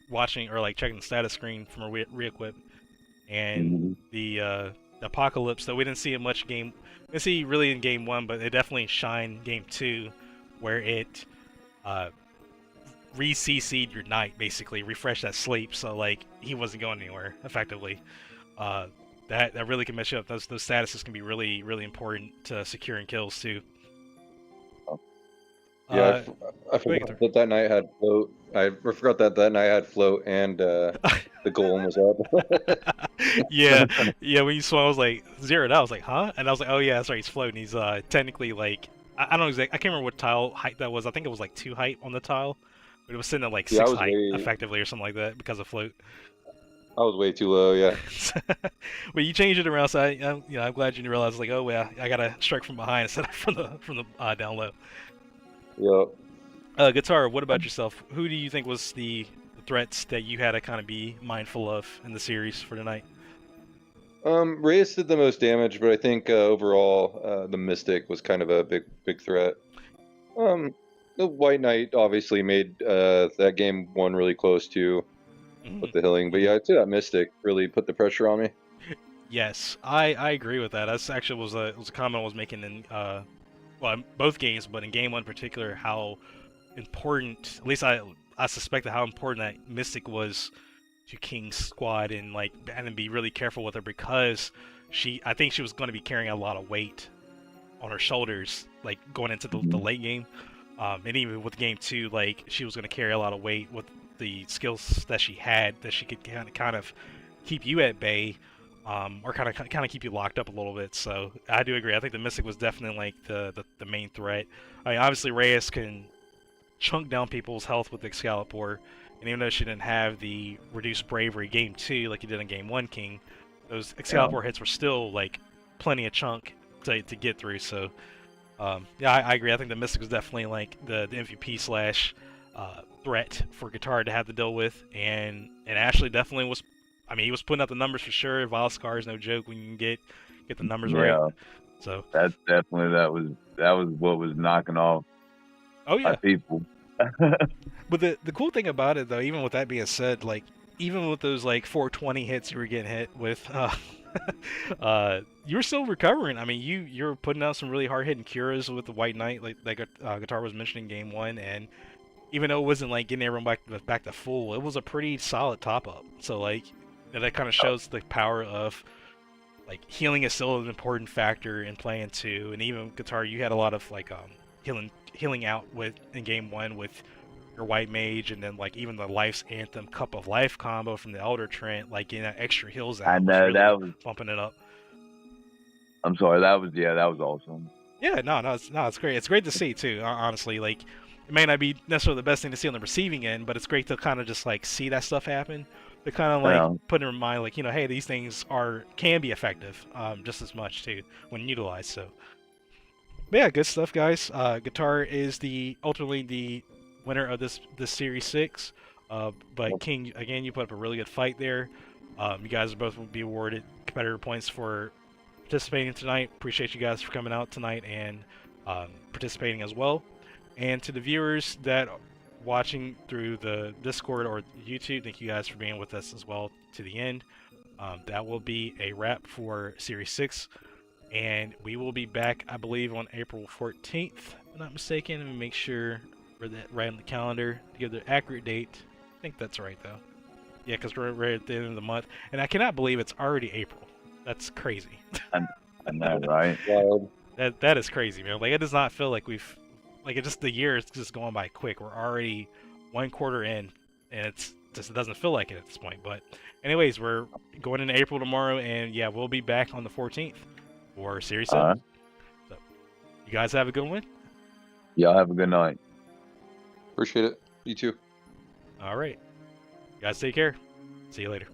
watching or like checking the status screen from a re-equip. And the Apocalypse, though we didn't see it much we didn't see really in game 1, but it definitely shined game 2, where it re-CC'd your knight, basically refreshed that sleep, so like he wasn't going anywhere effectively. That really can mess you up. Those statuses can be really, really important to securing kills too. Yeah, I forgot that night had float. I forgot that night had float and the golem was up. yeah. When you saw, I was like zeroed out. I was like, huh? And I was like, oh yeah, that's right. He's floating. He's technically like I don't know exactly. I can't remember what tile height that was. I think it was like 2 height on the tile, but it was sitting at like 6 height effectively or something like that because of float. I was way too low, yeah. But you changed it around, so I'm glad you realized like, oh well, I gotta strike from behind instead of from the down low. Yep. Guitar, what about yourself? Who do you think was the threats that you had to kind of be mindful of in the series for tonight? Reyes did the most damage, but I think overall the Mystic was kind of a big threat. The White Knight obviously made that game 1 really close too with the healing, but yeah, I'd say that Mystic really put the pressure on me. Yes, I agree with that. That's actually was a comment I was making in both games, but in game 1 in particular, how important, at least I suspected how important that Mystic was to King's squad, and to be really careful with her because I think she was going to be carrying a lot of weight on her shoulders, like going into the late game, and even with game 2, like she was going to carry a lot of weight with the skills that she had, that she could kind of keep you at bay, or kind of keep you locked up a little bit. So I do agree. I think the Mystic was definitely like the main threat. I mean, obviously Reyes can chunk down people's health with Excalibur, and even though she didn't have the reduced bravery game 2 like you did in game 1, King, those Excalibur hits were still like plenty of chunk to get through. So yeah, I agree. I think the Mystic was definitely like the MVP slash threat for Guitar to have to deal with, and Ashley definitely was. I mean, he was putting up the numbers for sure. Volscar is no joke when you can get the numbers right. So that's definitely that was what was knocking off. Oh yeah, people. But the cool thing about it though, even with that being said, like even with those like 420 hits you were getting hit with, you were still recovering. I mean, you're putting out some really hard hitting curas with the White Knight, like Guitar was mentioning game 1, and even though it wasn't like getting everyone back to full, it was a pretty solid top up. So like that kind of shows the power of like healing is still an important factor in playing 2, and even Guitar, you had a lot of like healing out with in game 1 with your White Mage, and then like even the Life's Anthem Cup of Life combo from the Elder Trent, like getting extra heals out. I know really that was bumping it up. I'm sorry, that was awesome. Yeah, it's great. It's great to see too. Honestly, like it may not be necessarily the best thing to see on the receiving end, but it's great to kind of just like see that stuff happen. To kind of like put in mind, like, you know, hey, these things can be effective just as much too when utilized. So, but yeah, good stuff, guys. Guitar is ultimately the winner of this Series 6. But King, again, you put up a really good fight there. You guys both will be awarded competitor points for participating tonight. Appreciate you guys for coming out tonight and participating as well. And to the viewers that watching through the Discord or YouTube, thank you guys for being with us as well to the end. That will be a wrap for Series 6, and we will be back, I believe, on April 14th, if I'm not mistaken. Let me make sure we're right on the calendar to give the accurate date. I think that's right, though. Yeah, because we're right at the end of the month, and I cannot believe it's already April. That's crazy. I know, right? That is crazy, man. Like, it does not feel like we've... Like, it just, the year is just going by quick. We're already 1 quarter in, and it doesn't feel like it at this point. But anyways, we're going into April tomorrow, and yeah, we'll be back on the 14th for Series 7. So, you guys have a good one. Y'all have a good night. Appreciate it. You too. All right. You guys take care. See you later.